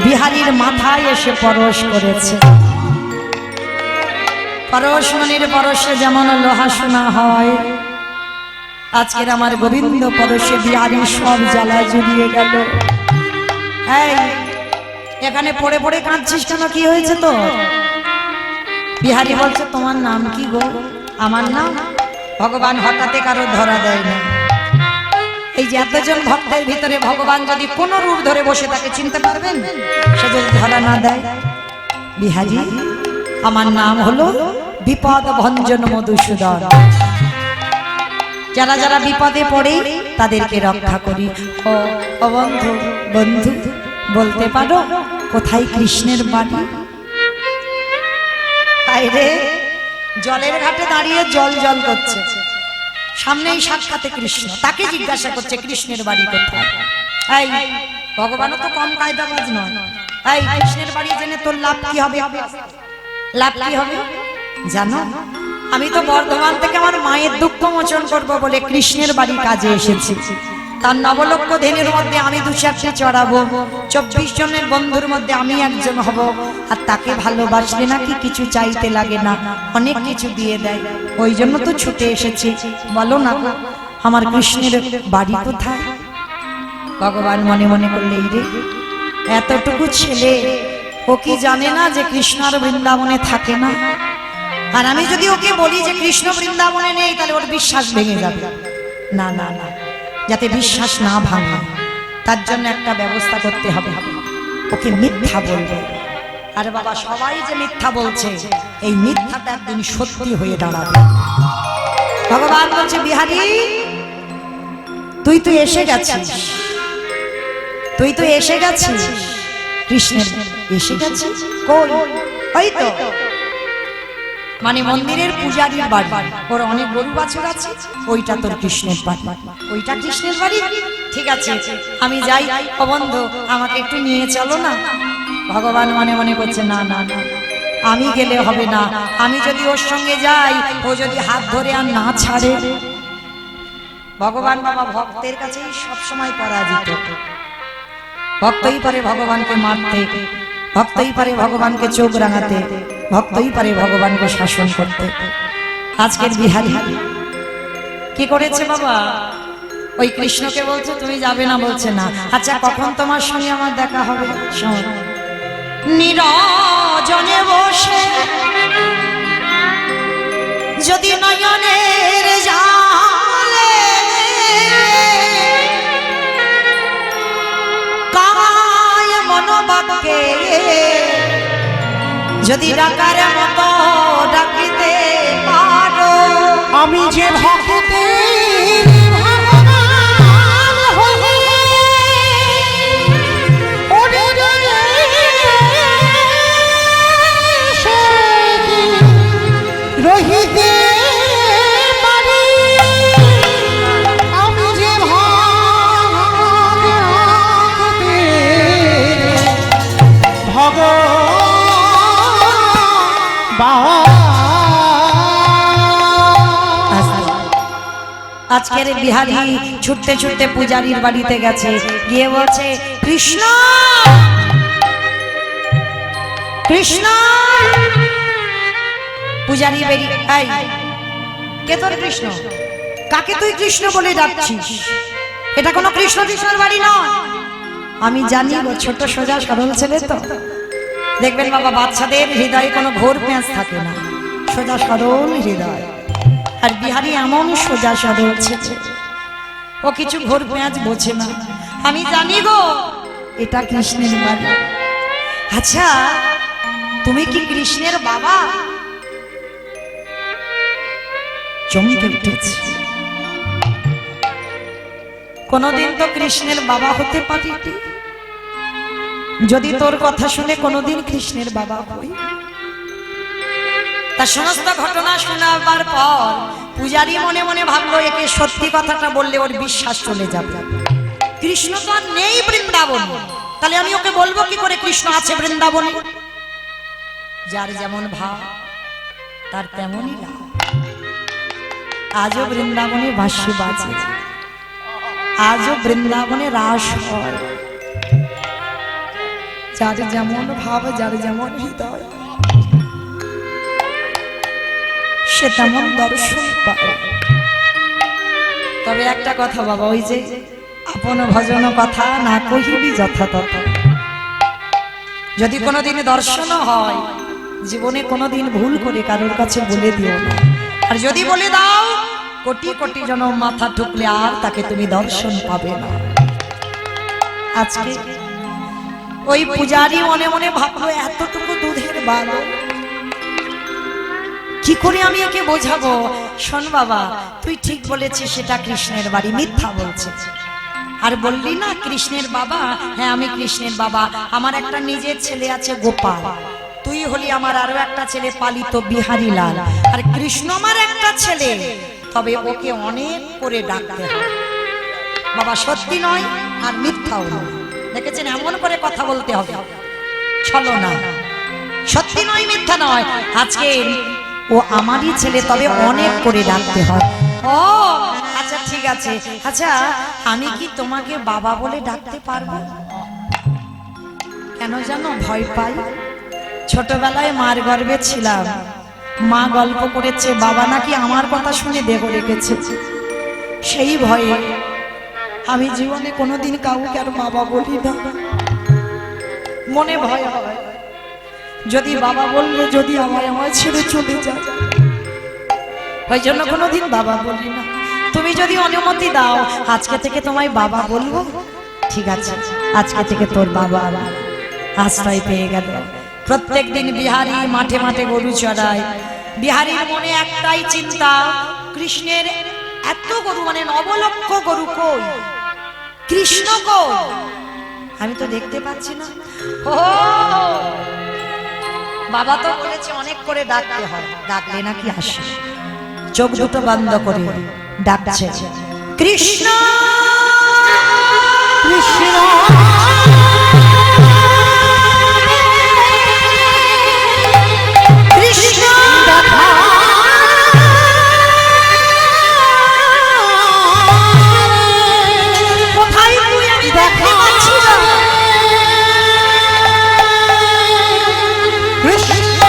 বিহারীর মাথায় এসে পরশ করেছে। পরশমণির পরশে যেমন লোহা সোনা হয়, আজকের আমার গোবিন্দ পরশে বিহারীর সব জ্বালা জুড়িয়ে গেল। এই এখানে পড়ে পড়ে কাঁদছিস কেন, কি হয়েছে তো? বিহারী বলছে তোমার নাম কি গো? আমার নাম? ভগবান হঠাৎ কারো ধরা দেয় না। এই যে এতজন ভক্তের ভিতরে ভগবান যদি কোন রূপ ধরে বসে তাকে চিনতে পারবেন? সে যদি ধরা না দেয়। বিহারী আমার নাম হলো বিপদ ভঞ্জন মধুসূদন। যারা যারা বিপদে পড়ে তাদেরকে রক্ষা করি। ও বন্ধু, বন্ধু বলতে পারো কোথায় কৃষ্ণের বাড়ি? রে জলের ঘাটে দাঁড়িয়ে জল জল করছে, সামনেই সাক্ষাতে কৃষ্ণ, তাকে জিজ্ঞাসা করছে কৃষ্ণের বাড়ি কোথায়? এই ভগবানও তো কম কায়দাবাজ নয়। এই কৃষ্ণের বাড়ি জেনে তোর লাভ কি হবে? লাভ কি হবে জানো? আমি তো বর্ধমান থেকে আমার মায়ের দুঃখ মোচন করবো বলে কৃষ্ণের বাড়ি কাজে এসেছি। তার নবলক্ষ ধেনুর মধ্যে আমি 2-4টি চড়াবো, 24 জনের বন্ধুর মধ্যে আমি একজন হব। আর তাকে ভালোবাসলে নাকি কিছু চাইতে লাগে না, অনেক কিছু দিয়ে দেয়। ওই জন্য তো ছুটে এসেছি। বলো না আমার কৃষ্ণের বাড়ি কোথায়? ভগবান মনে মনে করলে রে এতটুকু ছেলে, ও কি জানে না যে কৃষ্ণ আর বৃন্দাবনে থাকে না? আর আমি যদি ওকে বলি যে কৃষ্ণ বৃন্দাবনে নেই, তাহলে ওর বিশ্বাস ভেঙে যাবে। না না না, যাতে বিশ্বাস না ভাঙে তার জন্য একটা ব্যবস্থা করতে হবে। ওকে মিথ্যা বলবে। আরে বাবা, সবাই যে মিথ্যা বলছে, এই মিথ্যাটা একদিন সত্যি হয়ে দাঁড়াবে। ভগবান বলছে বিহারী, তুই তো এসে গেছিস, তুই তো এসে গেছিস। কৃষ্ণের এসে গেছিস কই? ওই তো মানে মন্দিরের পূজারীর বাড়ি, ওর অনেক গরু বাছুর আছে, ওইটা তোর কৃষ্ণের বাড়ি। ওইটা কৃষ্ণের বাড়ি? ঠিক আছে আমি যাই, ও বন্ধু আমাকে একটু নিয়ে চলো না। ভগবান মনে মনে করছে না না না, আমি গেলে হবে না, আমি যদি ওর সঙ্গে যাই ও যদি হাত ধরে আর না ছাড়ে। ভগবান বাবা ভক্তের কাছেই সবসময় পরাজিত। ভক্তই পারে ভগবানকে মারতে, ভক্তই পারে ভগবানকে চোখ রাঙাতে, ভক্তই পারে ভগবানকে শাসন করতে। আজকের বিহারী কি করেছে বাবা, ওই কৃষ্ণকে বলছে তুমি যাবে না, বলছে না। আচ্ছা কখন তোমার সঙ্গে আমার দেখা হবে? শোন, নিরজনে বসে যদি নয়নের জালে কায় মনোবাক্যে যদি ডাকার মতো ডাকিতে পারো, আমি যে ভক্তে রহিতে পারি, আমি যে ভক্তে আজকের বিহারী ছুটতে ছুটতে পূজারীর বাড়িতে গেছে, গিয়ে বলছে কৃষ্ণ কৃষ্ণ। পূজারী বেরিয়ে, কে তোর কৃষ্ণ? কাকে তুই কৃষ্ণ বলে ডাকছিস? এটা কোনো কৃষ্ণ কৃষ্ণের বাড়ি নয়। আমি জানি ও ছোট সোজা সরল ছেলে তো। দেখবেন বাবা বাচ্চাদের হৃদয়ে কোনো ঘোর পেঁয়াজ থাকে না, সোজা সরল হৃদয়। আর বিহারী এমন সোজা সরল ছেলে, ও কিছু ঘোর পেঁয়াজ বোঝে না। আমি জানি গো এটা কৃষ্ণের বাড়ি। আচ্ছা তুমি কি কৃষ্ণের বাবা? চমকে উঠেছে, কোনদিন তো কৃষ্ণের বাবা হতে পারি, যদি তোর কথা শুনে কোনদিন কৃষ্ণের বাবা হই। তার সমস্ত ঘটনা শোনাবার পর পূজারী মনে মনে ভাবলো একে সত্যি কথাটা বললে ওর বিশ্বাস চলে যাবে। কৃষ্ণ তো আর নেই বৃন্দাবন, তাহলে আমি ওকে বলবো কি করে কৃষ্ণ আছে বৃন্দাবনে? যার যেমন ভাব তার তেমনই লাভ। আজও বৃন্দাবনে বাঁশি বাজে, আজও বৃন্দাবনে রাস হয়। যার যেমন ভাব, যার যেমন হৃদয়, সে তেমন দর্শন পায়। তবে একটা কথা বাবা, ওই যে আপন ভজন কথা না কহিবি যথাতথা। যদি কোনোদিন দর্শন হয়, জীবনে কোনোদিন ভুল করে কারোর কাছে বলে দিও না। আর যদি বলে দাও, কোটি কোটি জনম মাথা ঠুকলে আর তাকে তুমি দর্শন পাবে না। আজকে ওই পূজারী মনে মনে ভাবলো এতটুকু দুধের বালক, কি করে আমি একে বোঝাবো? শোন বাবা, তুই ঠিক বলেছিস সেটা কৃষ্ণের বাড়ি, মিথ্যা বলছে। আর বললি না কৃষ্ণের বাবা, হ্যাঁ আমি কৃষ্ণের বাবা। আমার একটা নিজের ছেলে আছে গোপাল, তুই হলি আমার আরো একটা ছেলে পালিত বিহারী লাল, আর কৃষ্ণ আমার একটা ছেলে। তবে ওকে অনেক করে ডাকতে হয় বাবা, সত্যি নয় আর মিথ্যাও নয়। দেখেছেন এমন করে কথা বলতে হবে, চলো না, সত্যি নয় মিথ্যা নয়। আজকে ও আমারই ছেলে, তবে অনেক করে ডাকতে হয়। ও আচ্ছা ঠিক আছে। আচ্ছা আমি কি তোমাকে বাবা বলে ডাকতে পারবো? কেন জানো ভয় পাই? ছোটবেলায় মার গর্ভে ছিলাম, মা গল্প করেছে বাবা নাকি আমার কথা শুনে দেহ রেখেছে। সেই ভয়ে আমি জীবনে কোনোদিন কাউকে আর বাবা বলি না। মনে ভয় হয় যদি বাবা বললে যদি আমায় ছেড়ে চলে যায়, ওই জন্য কোনোদিন বাবা বলি না। তুমি যদি অনুমতি দাও আজকে থেকে তোমায় বাবা বলবো। ঠিক আছে, আজকে থেকে তোর বাবা আশ্রয় পেয়ে গেল। প্রত্যেক দিন বিহারী মাঠে মাঠে গরু চড়ায়। বিহারীর মনে একটাই চিন্তা, কৃষ্ণের এত গরু, মানে 9 লক্ষ গরু কই, কৃষ্ণ কই? আমি তো দেখতে পাচ্ছি না। ও বাবা তো বলেছে অনেক করে ডাকতে হয়, ডাকলে নাকি আসে। চোখ দুটো বন্ধ করে ডাকছে কৃষ্ণ কৃষ্ণ কৃষ্ণ দেখা কোথায় তুই আমি দেখতে দেখা পাচ্ছি না। কৃষ্ণ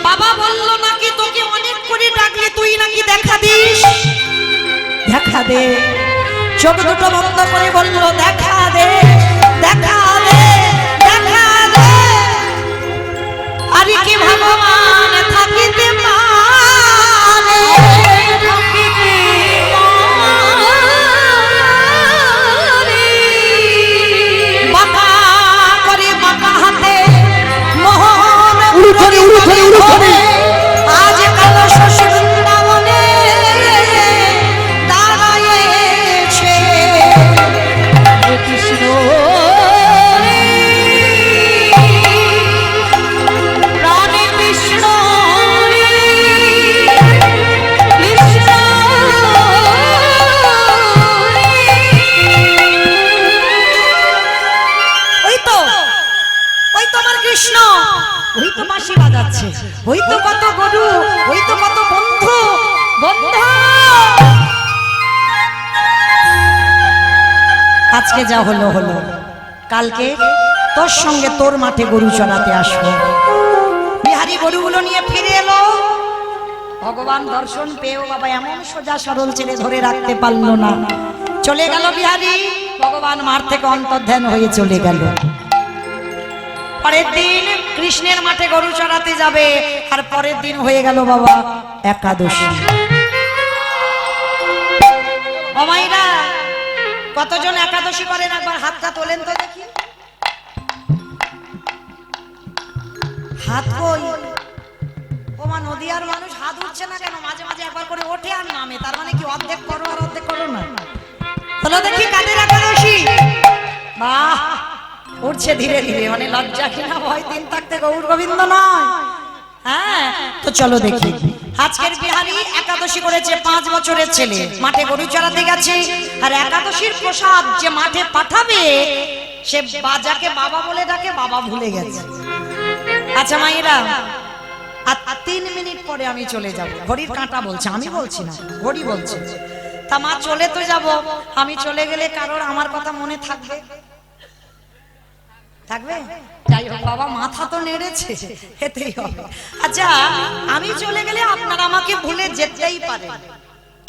বাবা বলল নাকি তোকে অনেক করে ডাকলে তুই নাকি দেখা দিস। দেখা দে, চোখ দুটো বন্ধ করে বলল দেখা দে, দেখা দে, দেখা দে। আরে কি ভগবান থাকিতে পারে, থাকিতে পারে। বাঁকা করে বাঁকা হাতে মোহন উড়ুথলি, উড়ুথলি, উড়ুথলি। আজ কালো শশী বৃন্দাবনে দাঁড়ায়েছে। কৃষ্ণ প্রাণে কৃষ্ণ কৃষ্ণ ওই তো, ওই তো আমার কৃষ্ণ, ওই তো বাঁশি বাজাচ্ছে, ওই তো কত গরু, ওই তো কত বন্ধু, বন্ধু। আজকে যা হলো হলো, কালকে তোর সঙ্গে তোর মাঠে গরু চড়াতে আসবো। বিহারি গরুগুলো নিয়ে ফিরে এলো। ভগবান দর্শন পেয়েও বাবা এমন সোজা সরল ছেলে ধরে রাখতে পারলো না, চলে গেল বিহারি। ভগবান মাঠ থেকে অন্তর্ধান হয়ে চলে গেল। পরের দিন কৃষ্ণের মাঠে গরু চড়াতে যাবে, আর পরের দিন হয়ে গেল বাবা একাদশী। ও মাইরা, কতজন একাদশী করেন একবার হাতটা তোলেন তো দেখি। হাত কই? ওমা নদিয়ার মানুষ হাত উঠছে না কেন? মাঝে মাঝে একবার করে ওঠে আর নামে, তার মানে কি অর্ধেক করো আর অর্ধেক করো না? চলো দেখি কাদের একাদশী। বাহ, উঠছে ধীরে ধীরে, মানে লজ্জা কিনা ভয় দিন থাকতে গৌর গোবিন্দ নয়। হ্যাঁ, তো চলো দেখি। আজকের বিহারি একাদশী করেছে, 5 বছরের ছেলে, মাঠে গরু চড়াতে গেছে। আর একাদশীর প্রসাদ যে মাঠে পাঠাবে, সে বাজাকে বাবা বলে ডাকে, বাবা ভুলে গেছে। আচ্ছা মায়েরা, আর 3 মিনিট পরে আমি চলে যাব। ঘড়ির কাঁটা বলছে, আমি বলছি না, ঘড়ি বলছে। তা মা চলে তো যাব, আমি চলে গেলে কারোর আমার কথা মনে থাকবে? থাকবে? যাই হোক বাবা, মাথা তো নেড়েছে, এতেই হবে। আচ্ছা, আমি চলে গেলে আপনারা আমাকে ভুলে যেতেই পারে,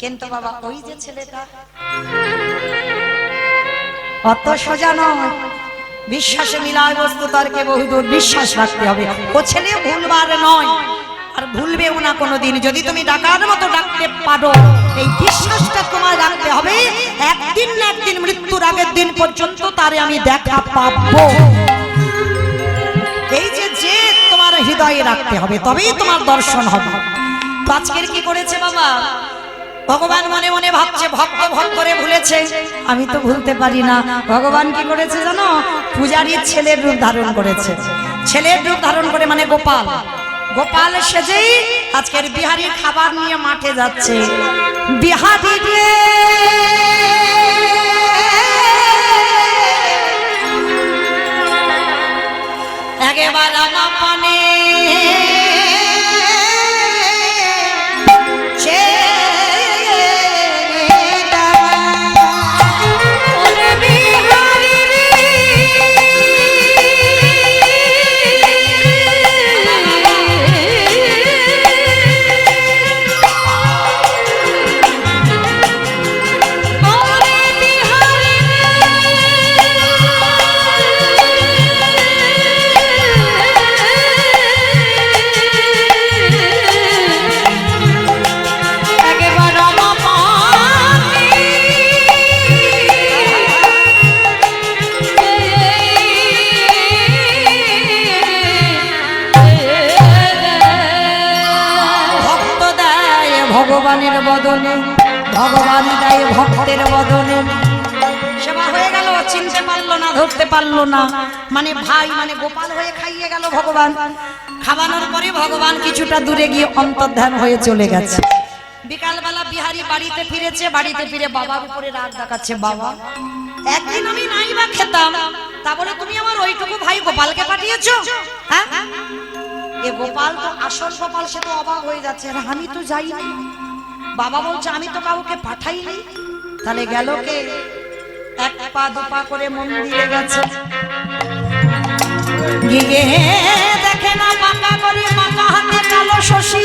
কিন্তু বাবা ওই যে ছেলেটা অত সোজা নয়। বিশ্বাসে মিলায় বস্তু তর্কে বহুদূর, বিশ্বাস রাখতে হবে। ও ছেলে ভুলবার নয়, আর ভুলবেও না কোনোদিন। যদি তুমি ডাকার মতো ডাকতে পারো, এই বিশ্বাসটা তোমার রাখতে হবে। একদিন না একদিন, মৃত্যুর আগের দিন পর্যন্ত তারে আমি দেখা পাবো। এই যে যে তোমার হৃদয়ে রাখতে হবে, তবেই তোমার দর্শন হবে। তো আজকের কি করেছে বাবা? ভগবান মনে মনে ভাবছে, ভক্ত ভক্তরে ভুলেছে, আমি তো ভুলতে পারি না। ভগবান কি করেছে জানো? পূজারীর ছেলের রূপ ধারণ করেছে। ছেলের রূপ ধারণ করে মানে গোপাল, গোপাল সেজেই আজকের বিহারীর খাবার নিয়ে মাঠে যাচ্ছে। বিহারী রে একেবার রাঙা পানে ভগবানের বদনে, ভগবান দেয় ভক্তের বদনে। সেবা হয়ে গেল, চিনতে পারলো না ধরতে পারলো না, মানে ভাই মানে গোপাল হয়ে খাইয়ে গেল ভগবান। খাওয়ানোর পরে ভগবান কিছুটা দূরে গিয়ে অন্তর্ধান হয়ে চলে গেছে। বিকালবেলা বিহারী বাড়িতে ফিরেছে, বাড়িতে ফিরে বাবার উপরে রাগ দেখাচ্ছে। বাবা, একদিন আমি নাই বা খেতাম, তা বলে তুমি আমার ওইটুকু ভাই গোপালকে পাঠিয়েছো? হ্যাঁ, এ গোপাল তো আসল গোপাল, সে তো অবাক হয়ে যাচ্ছে, আর আমি তো যাইনি। বাবা বলছে আমি তো কাউকে পাঠাইনি। তাহলে গেল কে? এক পা দুপা করে মন্দিরে গেছে, গিয়ে দেখে না বাঁকা করে বাঁকা হাতে কালো শশী,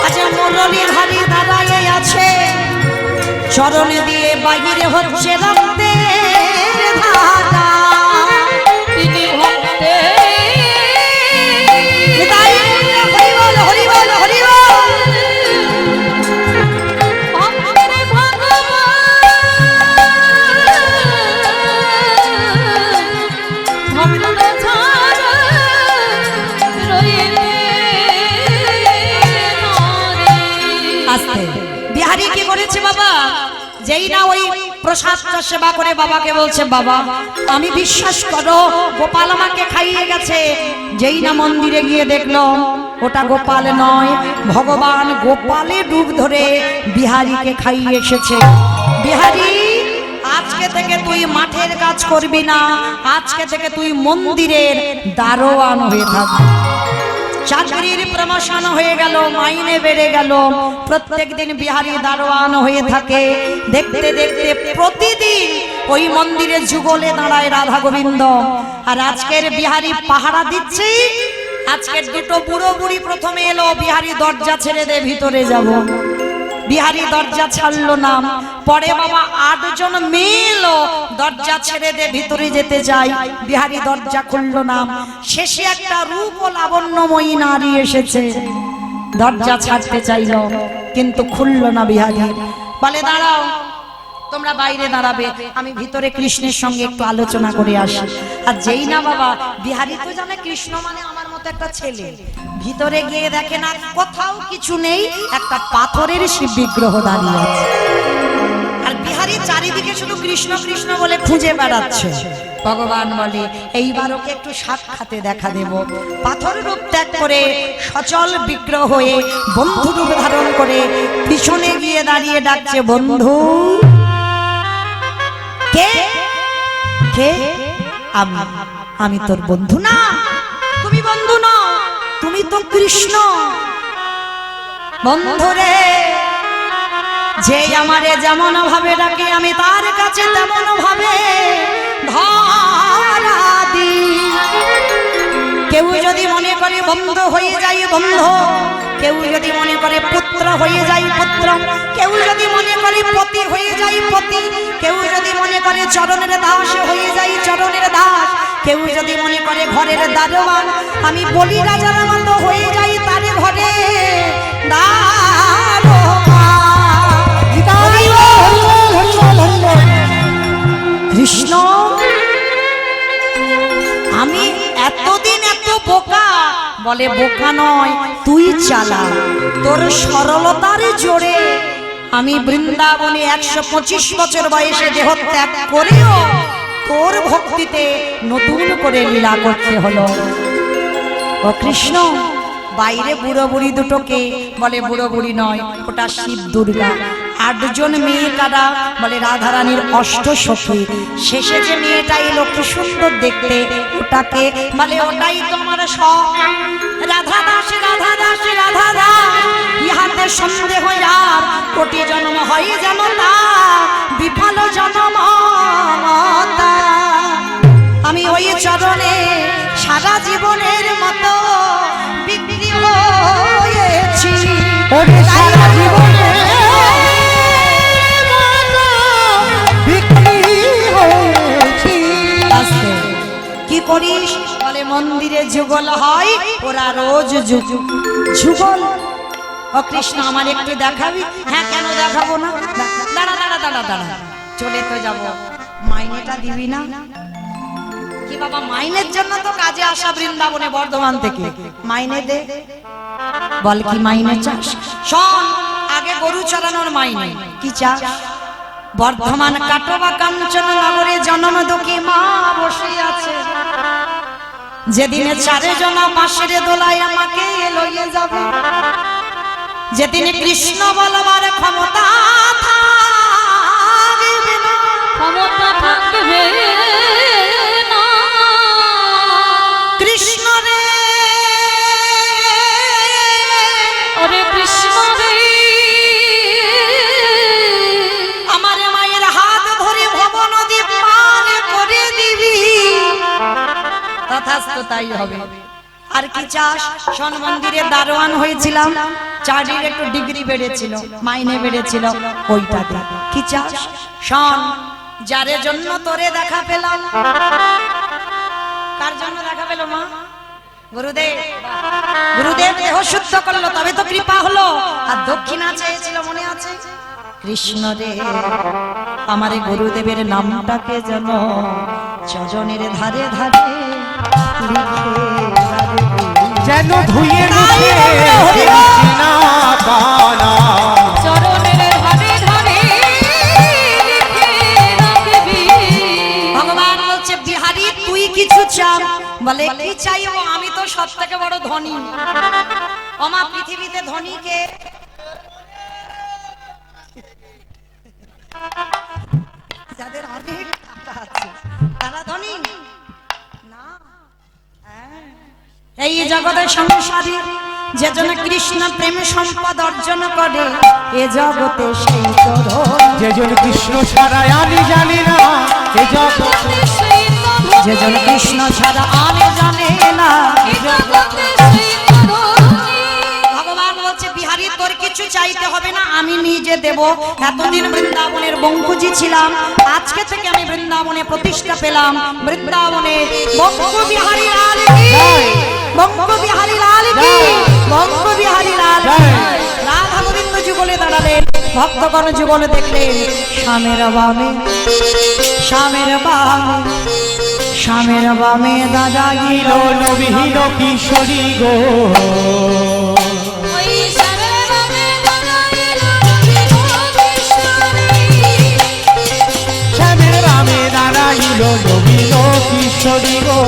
আজ মুরলী ধারী দাঁড়ায়ে আছে, চরণে দিয়ে বাহিরে হচ্ছে রক্তের ধারা। তিনি ভক্তে হরি বল হরি বল হরি বল। ভক্তের ভগবান ভক্ত ছাড়া রইলে নরে। আস্তে বিহারী কি করেছে বাবা? যেই না ওই প্রসাদটা সেবা করে বাবাকে বলছে, বাবা আমি বিশ্বাস করো গোপাল আমাকে খাইয়ে গেছে। যেই না মন্দিরে গিয়ে দেখলো ওটা গোপাল নয়, ভগবান গোপালে রূপ ধরে বিহারীকে খাইয়ে এসেছে। বিহারী, আজকে থেকে তুই মাঠের কাজ করবি না, আজকে থেকে তুই মন্দিরের দারোয়ান হয়ে থাকবি। চাকরির প্রমোশন হয়ে গেল, মাইনে বেড়ে গেল, প্রত্যেকদিন বিহারী দারোয়ান হয়ে থাকে। দেখতে দেখতে প্রতিদিন ওই মন্দিরে যুগলে দাঁড়ায় রাধা গোবিন্দ, আর আজকের বিহারী পাহারা দিচ্ছে। আজকের দুটো বুড়ো বুড়ি প্রথমে এলো, বিহারী দরজা ছেড়ে দে ভিতরে যাব। বিহারী দরজা ছাড়লো না। পরে বাবা 8 জন মেয়ে এলো, দরজা ছেড়ে দে ভিতরে যেতে যাই, বিহারী দরজা খুললো না। শেষে একটা রূপ ও লাবণ্যময়ী নারী এসেছে, দরজা ছাড়তে চাইলো কিন্তু খুললো না বিহারী। বলে দাঁড়াও, তোমরা বাইরে দাঁড়াবে, আমি ভিতরে কৃষ্ণের সঙ্গে একটু আলোচনা করে আসি। আর যেই না বাবা, বিহারী তো জানে কৃষ্ণ মানে আমার মতো একটা ছেলে। ভিতরে গিয়ে দেখে না কোথাও কিছু নেই, একটা পাথরের শিব বিগ্রহ দাঁড়িয়ে আছে। আর বিহারী চারিদিকে শুধু কৃষ্ণ কৃষ্ণ বলে খুঁজে বেড়াচ্ছে। ভগবান বলে এইবার ওকে একটু সাক্ষাতে দেখা দেব। পাথর রূপ ত্যাগ করে সচল বিগ্রহ হয়ে বন্ধু রূপ ধারণ করে পিছনে গিয়ে দাঁড়িয়ে ডাকছে, বন্ধু। কে কে? আমি তোর বন্ধু না। তুমি বন্ধু নও, তুমি তো কৃষ্ণ। বন্ধুরে, যে আমারে যেমন ভাবে ডাকে আমি তার কাছে তেমন ভাবে ধরা দিই। কেউ যদি মনে করে বন্ধু হয়ে যায় বন্ধু, কেউ যদি মনে করে পুত্র হয়ে যায় পুত্র, কেউ যদি মনে করে পতি হয়ে যায় পতি, কেউ যদি মনে করে চরণের দাস হয়ে যায় চরণের দাস, কেউ যদি মনে করে ঘরের দারোয়ান, আমি বলি রাজার মতো হয়ে যাই তার ঘরে কৃষ্ণ। আমি এতদিন এত বোকা, বলে বোকা নয়, তুই চালা। তোর সরলতার জোরে আমি বৃন্দাবনে 125 বছর বয়সে দেহ ত্যাগ করেও তোর ভক্তিতে নতুন করে লীলা করতে হলো। ও কৃষ্ণ, বাইরে বুড়ো বুড়ি দুটোকে বলে বুড়ো বুড়ি নয়, ওটা শিব দুর্গা। 8 জন মেয়ে কারা? বলে রাধারানীর অষ্টসখী। শেষে যে মেয়েটা এলো কি সুন্দর দেখতে, ওটাকে বলে ওটাই তোমার সব। রাধা দাস রাধা দাস রাধা দাস, ইহাতে সন্দেহ আর কোটি জন্ম হয় যেন তা বিফল জন্ম। আমি ওই চরণে সারা জীবনের মতো বিক্রি হয়েছি, সারা জীবনে বিক্রি হয়েছি। কি করিস? বলে মন্দিরে যুগল হয়, ওরা রোজ যুগল। ও কৃষ্ণ, আমার একটু দেখাবি? হ্যাঁ, কেন দেখাবো না? দাঁড়া দাঁড়া দাঁড়া দাঁড়া, চলে তো যাব, মাইনেটা দিবি না? কি বাবা, মাইনের জন্য তো কাজে আসা বৃন্দাবনে বর্ধমান থেকে, মাইনে দে। বল কি মাইনে চাস? শোন, আগে গরু চড়ানোর মাইনে। কি চাস? বর্ধমান কাটোয়া কাঞ্চন নগরে জন্ম দুঃখী মা বসে আছে। যেদিনে চারে জনা মাসের দোলায় আমাকে লইয়ে যাবে, যেদিনে কৃষ্ণ বলবার ক্ষমতা থাকবে না, ক্ষমতা থাকবে না। কৃষ্ণ রে ওরে কৃষ্ণ রে, আমার মায়ের হাত ধরে ভব নদী পার করে দিবি। তথাস্তু তাই হবে। আর কি চাস? শোন, মন্দিরে দারোয়ান হয়েছিলাম, চাকরির একটু ডিগ্রি বেড়েছিল, মাইনে বেড়েছিল, ওইটা দে। কি চাস? শোন, যারে জন্য তোরে দেখা পেলাম। কার জন্য দেখা পেল মা? গুরুদেব। গুরুদেব দেহ শুদ্ধ করলো, তবে তো কৃপা হলো। আর দক্ষিণা চেয়েছিল, মনে আছে? কৃষ্ণ রে, আমার গুরুদেবের নামটাকে যেন চজনের ধারে ধারে লিখে রাখবি। যেন ধুয়ে মুছে না পানা, চরণের ধারে ধারে লিখে রাখবি। ভগবান বলছে, বিহারী তুই কিছু চান? বলে, কি চাইবো? আমি তো সব থেকে বড় ধনী। আমার পৃথিবীতে ধনীকে যাদের অনেক টাকা আছে তারা ধনী না। এই জগতের সংসারী যে জন কৃষ্ণ প্রেম সম্পদ অর্জন করে, এ জগতে সেই তো ধনী। যেজন কৃষ্ণ ছাড়া আমি জানি না, এ জগতে সেই তো ধনী, যে জন কৃষ্ণ ছাড়া আমি জানে না। এ জগতে সেই তো ধনী। ভগবান বলছে, বিহারী তোর কিছু চাইতে হবে না, আমি নিজে দেব। এতদিন বৃন্দাবনের বঙ্কুজি ছিলাম, আজকে থেকে আমি বৃন্দাবনে প্রতিষ্ঠা পেলাম। বৃন্দাবনে বঙ্কু বিহারী লাল কি, বঙ্কু বিহারী লাল কি, বঙ্কু বিহারী লাল কি। রাধা গোবিন্দ যুগলে দাঁড়ালেন, ভক্তগণ যুগলে দেখলেন, স্বামীর বামে, স্বামীর বামে, স্বামীর বামে দাদা গিল নবীহীন কিশোরী গো, ওই সারে বামে দাঁড়াইল কৃষ্ণরে। শ্যামের রামে দাঁড়াইল নবীন কিশোরী গো।